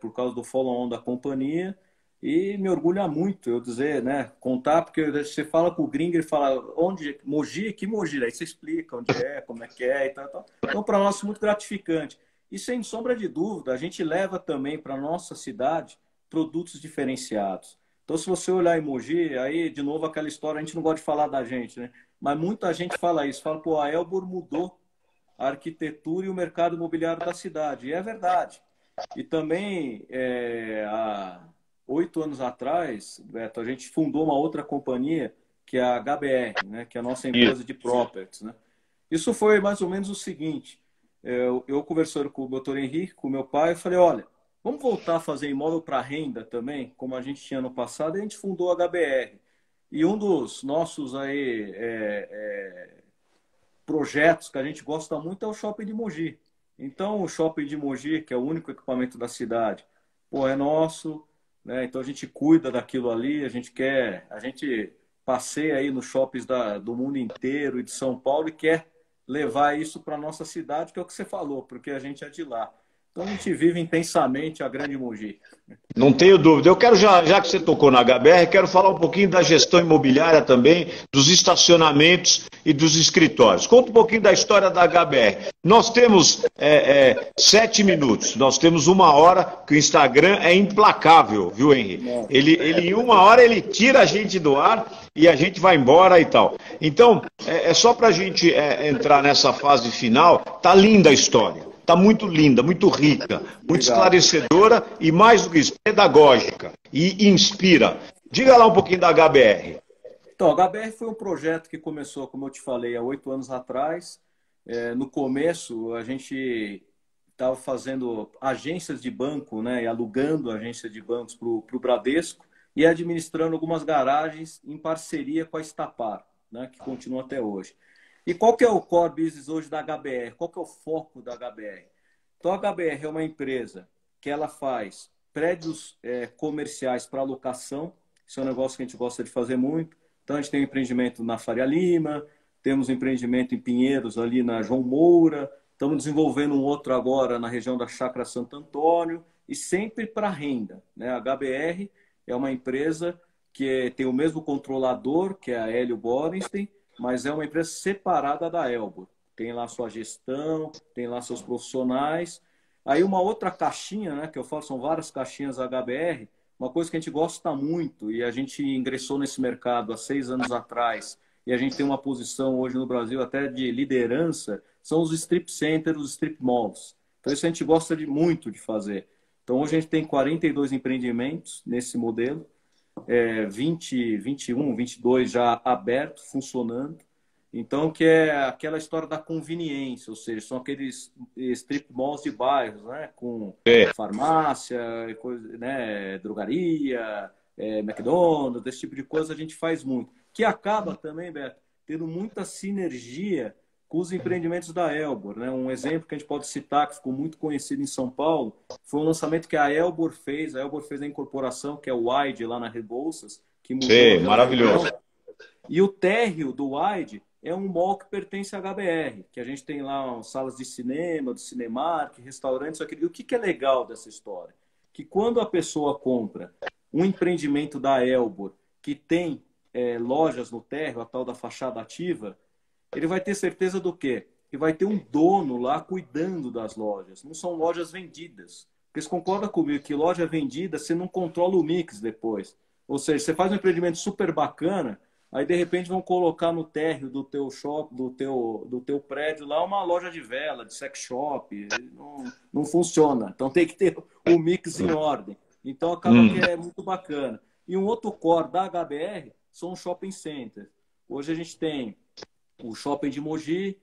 por causa do follow-on da companhia, e me orgulha muito eu dizer, né? Contar, porque você fala com o gringo, ele fala, onde? Mogi? Que Mogi? Aí você explica onde é, como é que é e tal, tal. Então, para nós, é muito gratificante. E sem sombra de dúvida, a gente leva também para a nossa cidade produtos diferenciados. Então, se você olhar em Mogi, aí, de novo, aquela história, a gente não gosta de falar da gente, né? Mas muita gente fala isso, fala, pô, a Elbor mudou a arquitetura e o mercado imobiliário da cidade. E é verdade. E também, há 8 anos atrás, Beto, a gente fundou uma outra companhia, que é a HBR, né? Que é a nossa empresa de properties, né? Isso foi mais ou menos o seguinte, eu conversando com o doutor Henrique, com meu pai, eu falei, olha, vamos voltar a fazer imóvel para renda também, como a gente tinha no passado, e a gente fundou a HBR. E um dos nossos aí, projetos que a gente gosta muito é o Shopping de Mogi. Então, o Shopping de Mogi, que é o único equipamento da cidade, pô, é nosso, né? Então, a gente cuida daquilo ali, a gente passeia aí nos shoppings do mundo inteiro e de São Paulo e quer levar isso para a nossa cidade, que é o que você falou, porque a gente é de lá. Então, a gente vive intensamente a Grande Mogi. Não tenho dúvida. Eu quero, já que você tocou na HBR, quero falar um pouquinho da gestão imobiliária também, dos estacionamentos e dos escritórios. Conta um pouquinho da história da HBR. Nós temos 7 minutos, nós temos 1 hora, que o Instagram é implacável, viu, Henrique? Ele em 1 hora ele tira a gente do ar e a gente vai embora e tal. Então, só para a gente entrar nessa fase final, tá linda a história. Está muito linda, muito rica, muito esclarecedora e, mais do que isso, pedagógica e inspira. Diga lá um pouquinho da HBR. Então, a HBR foi um projeto que começou, como eu te falei, há 8 anos atrás. No começo, a gente estava fazendo agências de banco, né, e alugando agências de bancos para o Bradesco e administrando algumas garagens em parceria com a Estapar, né, que continua até hoje. E qual que é o core business hoje da HBR? Qual que é o foco da HBR? Então, a HBR é uma empresa que ela faz prédios comerciais para locação. Isso é um negócio que a gente gosta de fazer muito. Então, a gente tem um empreendimento na Faria Lima, temos um empreendimento em Pinheiros, ali na João Moura. Estamos desenvolvendo um outro agora na região da Chácara Santo Antônio. E sempre para renda, né? A HBR é uma empresa que tem o mesmo controlador, que é a Hélio Borenstein, mas é uma empresa separada da Elbor. Tem lá sua gestão, tem lá seus profissionais. Aí uma outra caixinha, né, que eu falo, são várias caixinhas HBR, uma coisa que a gente gosta muito, e a gente ingressou nesse mercado há 6 anos atrás, e a gente tem uma posição hoje no Brasil até de liderança, são os strip centers, os strip malls. Então isso a gente gosta muito de fazer. Então, hoje a gente tem 42 empreendimentos nesse modelo, 20, 21, 22 já abertos, funcionando. Então, que é aquela história da conveniência, ou seja, são aqueles strip malls de bairros, né? Com É. farmácia, coisa, né? Drogaria, McDonald's, esse tipo de coisa a gente faz muito. Que acaba também, Beto, tendo muita sinergia com os empreendimentos da Elbor, né? Um exemplo que a gente pode citar, que ficou muito conhecido em São Paulo, foi um lançamento que a Elbor fez. A Elbor fez a incorporação, que é o Wide, lá na Rebouças, que mudou Sim, aquela maravilhoso. região. E o térreo do Wide é um mall que pertence à HBR, que a gente tem lá salas de cinema, do Cinemark, restaurantes. E o que é legal dessa história? Que quando a pessoa compra um empreendimento da Elbor que tem lojas no térreo, a tal da fachada ativa, ele vai ter certeza do quê? Que vai ter um dono lá cuidando das lojas. Não são lojas vendidas. Porque você concorda comigo que loja vendida, você não controla o mix depois. Ou seja, você faz um empreendimento super bacana, aí de repente vão colocar no térreo do teu shop, do teu prédio lá uma loja de vela, de sex shop. Não funciona. Então tem que ter o mix em ordem. Então acaba que é muito bacana. E um outro core da HBR são os shopping centers. Hoje a gente tem o shopping de Mogi,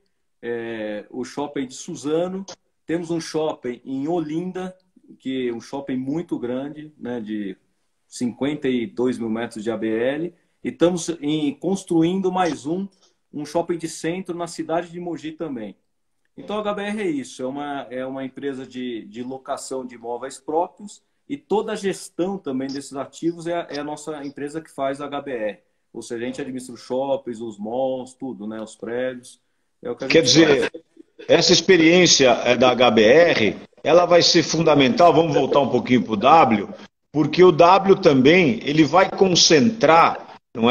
o shopping de Suzano, temos um shopping em Olinda, que é um shopping muito grande, né, de 52 mil metros de ABL, e estamos construindo mais um shopping de centro na cidade de Mogi também. Então a HBR é isso, é uma empresa de locação de imóveis próprios, e toda a gestão também desses ativos é a nossa empresa que faz a HBR. Ou seja, a gente administra os shoppings, os malls, tudo, né? Os prédios. É o que a Quer gente faz. dizer, essa experiência da HBR, ela vai ser fundamental, vamos voltar um pouquinho para o W, porque o W também, ele vai concentrar, não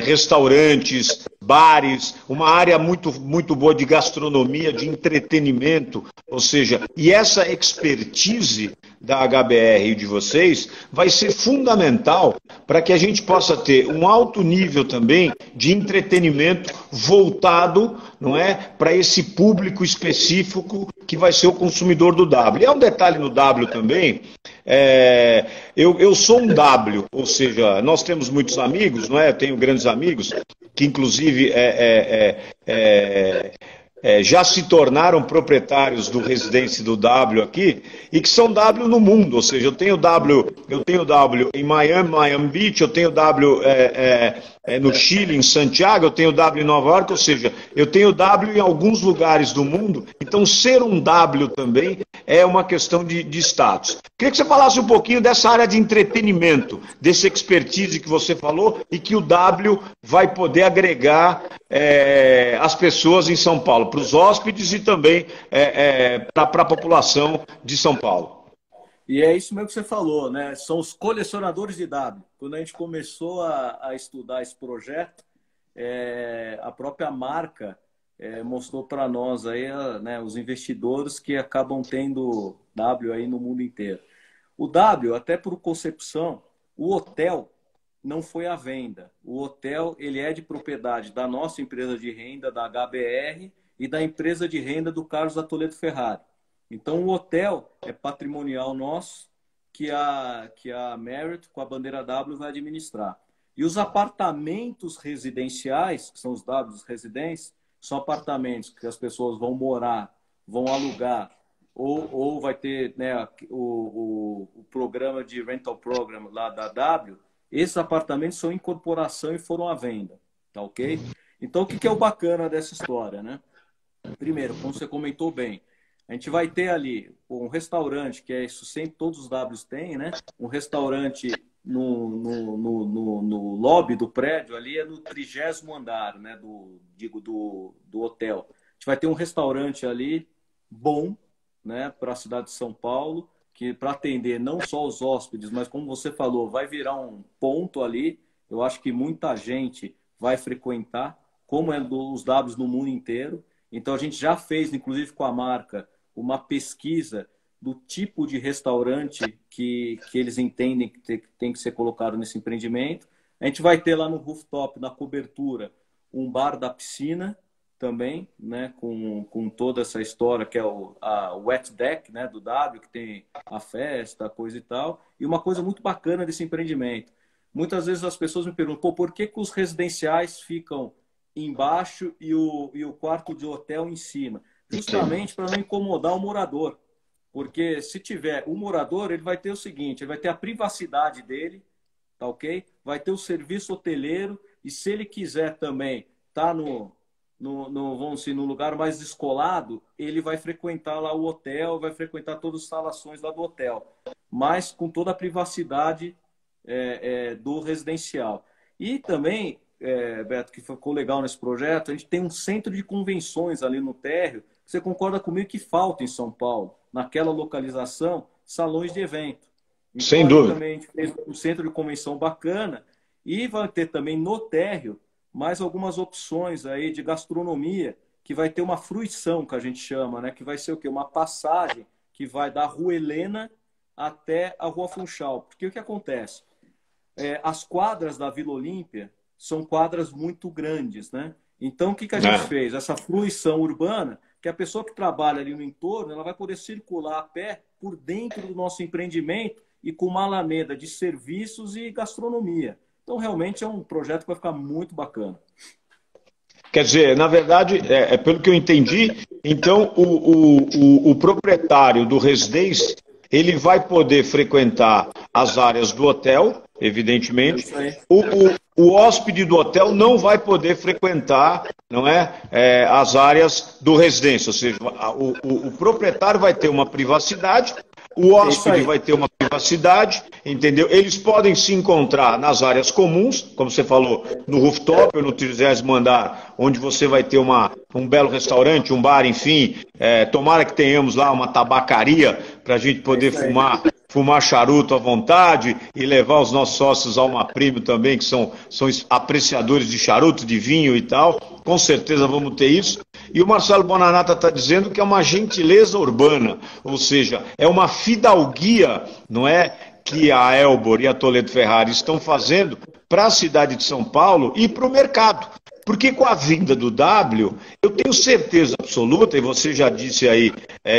restaurantes, bares, uma área muito, muito boa de gastronomia, de entretenimento, ou seja, e essa expertise da HBR e de vocês vai ser fundamental para que a gente possa ter um alto nível também de entretenimento voltado, não é, para esse público específico que vai ser o consumidor do W. E é um detalhe no W também, eu sou um W, ou seja, nós temos muitos amigos, não é? Eu tenho grandes amigos que inclusive já se tornaram proprietários do Residência do W aqui e que são W no mundo, ou seja, eu tenho W em Miami Beach, eu tenho W no Chile, em Santiago, eu tenho W em Nova York, ou seja, eu tenho W em alguns lugares do mundo, então ser um W também é uma questão de status. Queria que você falasse um pouquinho dessa área de entretenimento, desse expertise que você falou e que o W vai poder agregar as pessoas em São Paulo, para os hóspedes e também para a população de São Paulo. E é isso mesmo que você falou, né? São os colecionadores de W. Quando a gente começou a estudar esse projeto, a própria marca mostrou para nós aí, né, os investidores que acabam tendo W aí no mundo inteiro. O W, até por concepção, o hotel não foi à venda. O hotel ele é de propriedade da nossa empresa de renda, da HBR, e da empresa de renda do Carlos da Toledo Ferrari. Então, o hotel é patrimonial nosso, que a Marriott, com a bandeira W, vai administrar. E os apartamentos residenciais, que são os Ws residências, são apartamentos que as pessoas vão morar, vão alugar, ou vai ter, né, o programa de rental program lá da W. Esses apartamentos são incorporação e foram à venda, tá ok? Então, o que é o bacana dessa história, né? Primeiro, como você comentou bem, a gente vai ter ali um restaurante, que é isso sempre todos os Ws têm, né? Um restaurante no lobby do prédio, ali é no 30º andar, né? do hotel. A gente vai ter um restaurante ali bom, né? Para a cidade de São Paulo, que para atender não só os hóspedes, mas como você falou, vai virar um ponto ali. Eu acho que muita gente vai frequentar, como é os Ws no mundo inteiro. Então a gente já fez, inclusive com a marca, uma pesquisa do tipo de restaurante que eles entendem que tem que ser colocado nesse empreendimento. A gente vai ter lá no rooftop, na cobertura, um bar da piscina também, né, com toda essa história que é a Wet Deck, né, do W, que tem a festa, a coisa e tal. E uma coisa muito bacana desse empreendimento. Muitas vezes as pessoas me perguntam, pô, por que os residenciais ficam embaixo e o quarto de hotel em cima? Justamente para não incomodar o morador. Porque se tiver o morador, ele vai ter o seguinte, ele vai ter a privacidade dele, tá ok? Vai ter o serviço hoteleiro e se ele quiser também estar vamos dizer, no lugar mais descolado, ele vai frequentar lá o hotel, vai frequentar todas as instalações lá do hotel, mas com toda a privacidade do residencial. E também, Beto, que ficou legal nesse projeto, a gente tem um centro de convenções ali no térreo. Você concorda comigo que falta em São Paulo, naquela localização, salões de evento. Então, sem dúvida. Também a gente fez um centro de convenção bacana e vai ter também no térreo mais algumas opções aí de gastronomia, que vai ter uma fruição, que a gente chama, né? Que vai ser o quê? Uma passagem que vai da Rua Helena até a Rua Funchal. Porque o que acontece? As quadras da Vila Olímpia são quadras muito grandes, né? Então, o que a gente fez? Essa fruição urbana, que a pessoa que trabalha ali no entorno, ela vai poder circular a pé por dentro do nosso empreendimento e com uma alameda de serviços e gastronomia. Então, realmente é um projeto que vai ficar muito bacana. Quer dizer, na verdade, pelo que eu entendi, então o proprietário do residência, ele vai poder frequentar as áreas do hotel, evidentemente. O hóspede do hotel não vai poder frequentar, não as áreas do residência, ou seja, o proprietário vai ter uma privacidade, o hóspede vai ter uma privacidade, entendeu? Eles podem se encontrar nas áreas comuns, como você falou, no rooftop ou no 30º andar, onde você vai ter um belo restaurante, um bar, enfim. Tomara que tenhamos lá uma tabacaria para a gente poder fumar charuto à vontade e levar os nossos sócios Alma Premium também, que são apreciadores de charuto, de vinho e tal. Com certeza vamos ter isso. E o Marcelo Bonanata está dizendo que é uma gentileza urbana, ou seja, é uma fidalguia, não é, que a Elbor e a Toledo Ferrari estão fazendo para a cidade de São Paulo e para o mercado. Porque com a vinda do W, eu tenho certeza absoluta, e você já disse aí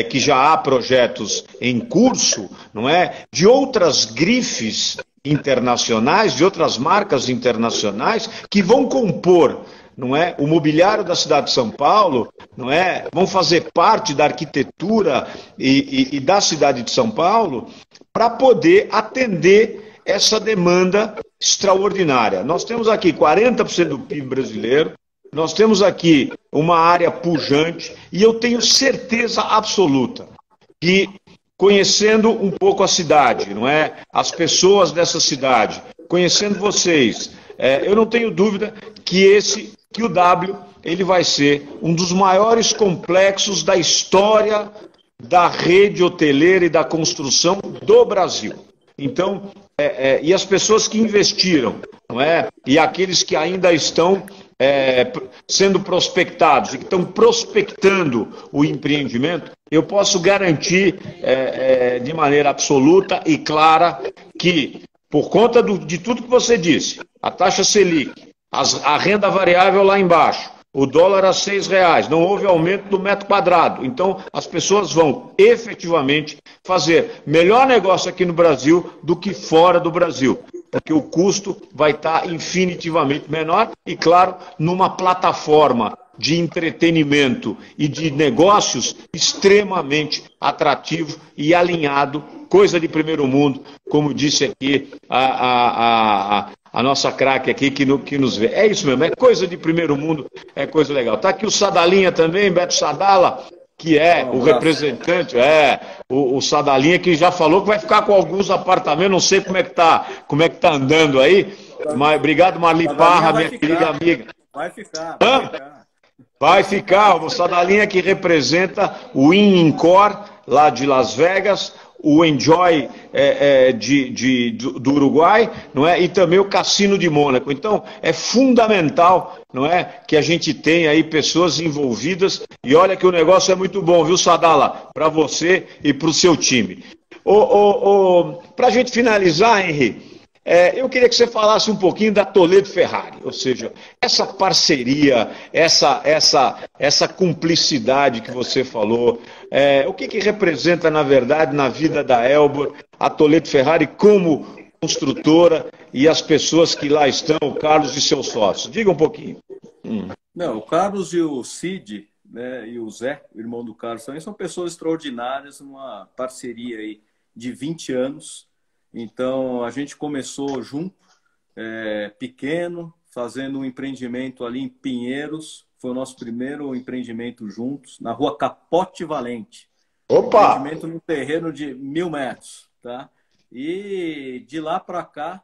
que já há projetos em curso, não é, de outras grifes internacionais, de outras marcas internacionais que vão compor, não é, o mobiliário da cidade de São Paulo, não é, vão fazer parte da arquitetura e da cidade de São Paulo para poder atender essa demanda extraordinária. Nós temos aqui 40% do PIB brasileiro, nós temos aqui uma área pujante e eu tenho certeza absoluta que, conhecendo um pouco a cidade, não é, as pessoas dessa cidade, conhecendo vocês, eu não tenho dúvida que o W ele vai ser um dos maiores complexos da história da rede hoteleira e da construção do Brasil. Então, e as pessoas que investiram, não é? E aqueles que ainda estão sendo prospectados e que estão prospectando o empreendimento, eu posso garantir de maneira absoluta e clara que, por conta de tudo que você disse, a taxa Selic, a renda variável lá embaixo, o dólar a R$6, não houve aumento do metro quadrado. Então, as pessoas vão efetivamente fazer melhor negócio aqui no Brasil do que fora do Brasil, porque o custo vai estar infinitivamente menor e, claro, numa plataforma de entretenimento e de negócios extremamente atrativo e alinhado, coisa de primeiro mundo, como disse aqui a nossa craque aqui que nos vê. É isso mesmo, é coisa de primeiro mundo, é coisa legal. Está aqui o Sadalinha também, Beto Sadala, que é o representante, o Sadalinha, que já falou que vai ficar com alguns apartamentos, não sei como é que tá andando aí, mas obrigado, Marli Parra, minha querida amiga. Vai ficar. Vai ficar, o Sadalinha que representa o Incor, lá de Las Vegas, o Enjoy do Uruguai, não é? E também o Cassino de Mônaco. Então, é fundamental, não é, que a gente tenha aí pessoas envolvidas, e olha que o negócio é muito bom, viu, Sadala, para você e para o seu time. Para a gente finalizar, Henri, Eu queria que você falasse um pouquinho da Toledo Ferrari, ou seja, essa parceria, essa cumplicidade que você falou, o que representa, na verdade, na vida da Elbor, a Toledo Ferrari como construtora e as pessoas que lá estão, o Carlos e seus sócios. Diga um pouquinho. Não, o Carlos e o Cid, né, e o Zé, o irmão do Carlos, também são pessoas extraordinárias, uma parceria aí de 20 anos. Então, a gente começou junto, pequeno, fazendo um empreendimento ali em Pinheiros. Foi o nosso primeiro empreendimento juntos, na rua Capote Valente. Opa! Empreendimento num terreno de 1.000 metros, tá? E de lá para cá,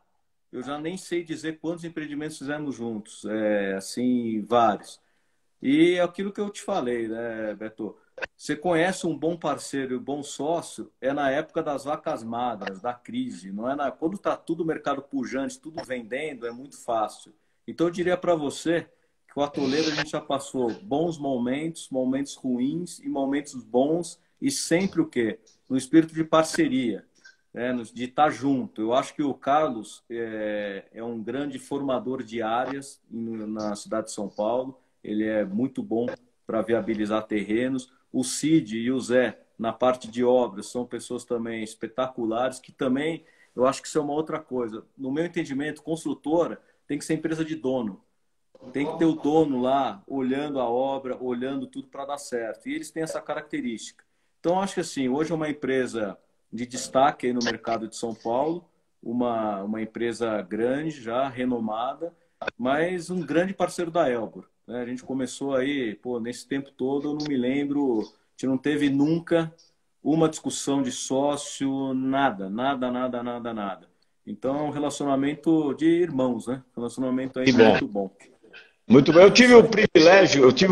eu já nem sei dizer quantos empreendimentos fizemos juntos. Assim, vários. E é aquilo que eu te falei, né, Beto? Você conhece um bom parceiro e um bom sócio na época das vacas magras, da crise. Não é quando está tudo mercado pujante, tudo vendendo, é muito fácil. Então eu diria para você que com a Toledo a gente já passou bons momentos, momentos ruins e momentos bons, e sempre o quê? No espírito de parceria, né? De estar junto. Eu acho que o Carlos é um grande formador de áreas na cidade de São Paulo. Ele é muito bom para viabilizar terrenos. O Cid e o Zé, na parte de obras, são pessoas também espetaculares, que também, eu acho que isso é uma outra coisa. No meu entendimento, construtora tem que ser empresa de dono. Tem que ter o dono lá, olhando a obra, olhando tudo para dar certo. E eles têm essa característica. Então, acho que assim, hoje é uma empresa de destaque aí no mercado de São Paulo, uma empresa grande, já renomada, mas um grande parceiro da Elbor. A gente começou aí, nesse tempo todo, eu não me lembro, a gente não teve nunca uma discussão de sócio, nada. Então, é um relacionamento de irmãos, né? Relacionamento aí muito bom. Muito bom. Eu tive o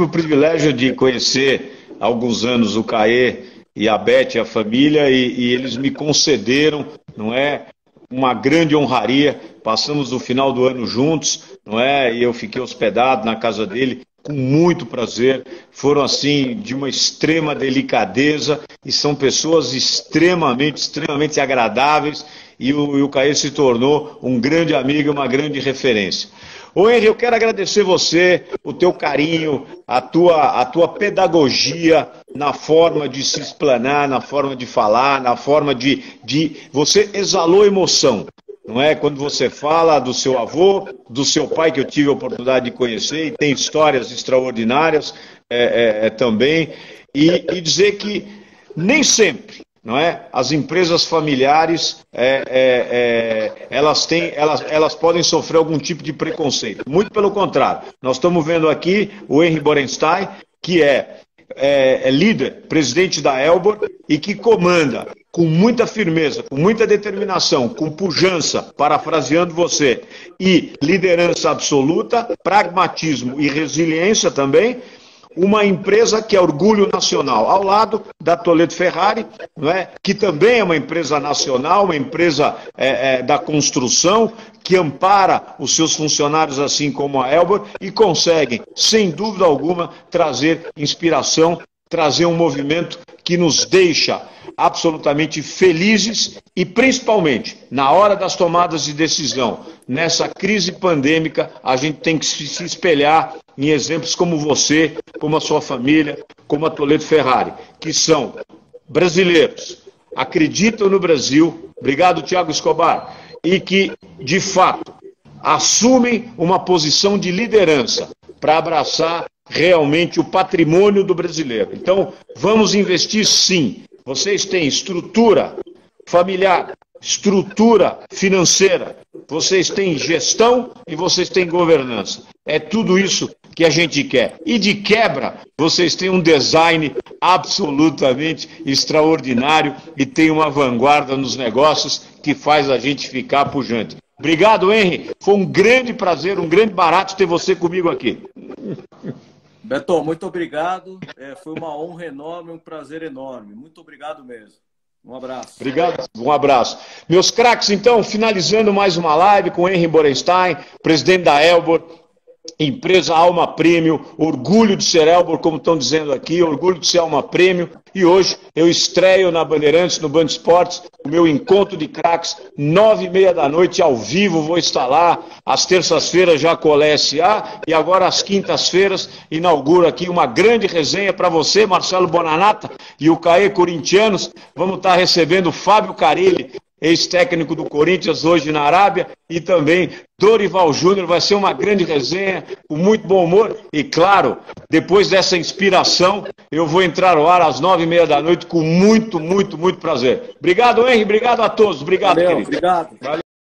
privilégio de conhecer há alguns anos o Caê e a Beth, a família, e eles me concederam, não é, uma grande honraria. Passamos o final do ano juntos, não é? E eu fiquei hospedado na casa dele com muito prazer. Foram assim de uma extrema delicadeza e são pessoas extremamente agradáveis. E o Caê se tornou um grande amigo, uma grande referência. Ô Henry, eu quero agradecer você, o teu carinho, a tua pedagogia na forma de se explanar, na forma de falar, na forma de... Você exalou emoção, não é? Quando você fala do seu avô, do seu pai, que eu tive a oportunidade de conhecer, e tem histórias extraordinárias também, e dizer que nem sempre... não é? As empresas familiares elas podem sofrer algum tipo de preconceito. Muito pelo contrário. Nós estamos vendo aqui o Henry Borenstein, que é líder, presidente da Elbor e que comanda com muita firmeza, com muita determinação, com pujança, parafraseando você, e liderança absoluta, pragmatismo e resiliência também, uma empresa que é orgulho nacional, ao lado da Toledo Ferrari, não é? Que também é uma empresa nacional, uma empresa da construção, que ampara os seus funcionários assim como a Elbor e conseguem, sem dúvida alguma, trazer inspiração, trazer um movimento que nos deixa absolutamente felizes e, principalmente, na hora das tomadas de decisão, nessa crise pandêmica, a gente tem que se espelhar em exemplos como você, como a sua família, como a Toledo Ferrari, que são brasileiros, acreditam no Brasil, obrigado Thiago Escobar, e que, de fato, assumem uma posição de liderança para abraçar realmente o patrimônio do brasileiro. Então, vamos investir sim. Vocês têm estrutura familiar, estrutura financeira, vocês têm gestão e vocês têm governança. É tudo isso que a gente quer. E de quebra, vocês têm um design absolutamente extraordinário e têm uma vanguarda nos negócios que faz a gente ficar pujante. Obrigado, Henry. Foi um grande prazer, um grande barato ter você comigo aqui. Beto, muito obrigado. Foi uma honra enorme, um prazer enorme. Muito obrigado mesmo. Um abraço. Obrigado, um abraço. Meus craques, então, finalizando mais uma live com o Henry Borenstein, presidente da Elbor, Empresa Alma Premium, orgulho de ser Elbor, como estão dizendo aqui, orgulho de ser Alma Premium. E hoje eu estreio na Bandeirantes, no Band Esportes, o meu encontro de craques, 9h30 da noite, ao vivo, vou estar lá. Às terças-feiras já com a SA e agora às quintas-feiras inauguro aqui uma grande resenha para você, Marcelo Bonanata e o Caê Corintianos. Vamos estar recebendo o Fábio Carilli, ex-técnico do Corinthians, hoje na Arábia, e também Dorival Júnior. Vai ser uma grande resenha, com muito bom humor, e claro, depois dessa inspiração, eu vou entrar no ar às 9h30 da noite com muito prazer. Obrigado, Henry, obrigado a todos, obrigado, Valeu, querido. Obrigado. Valeu.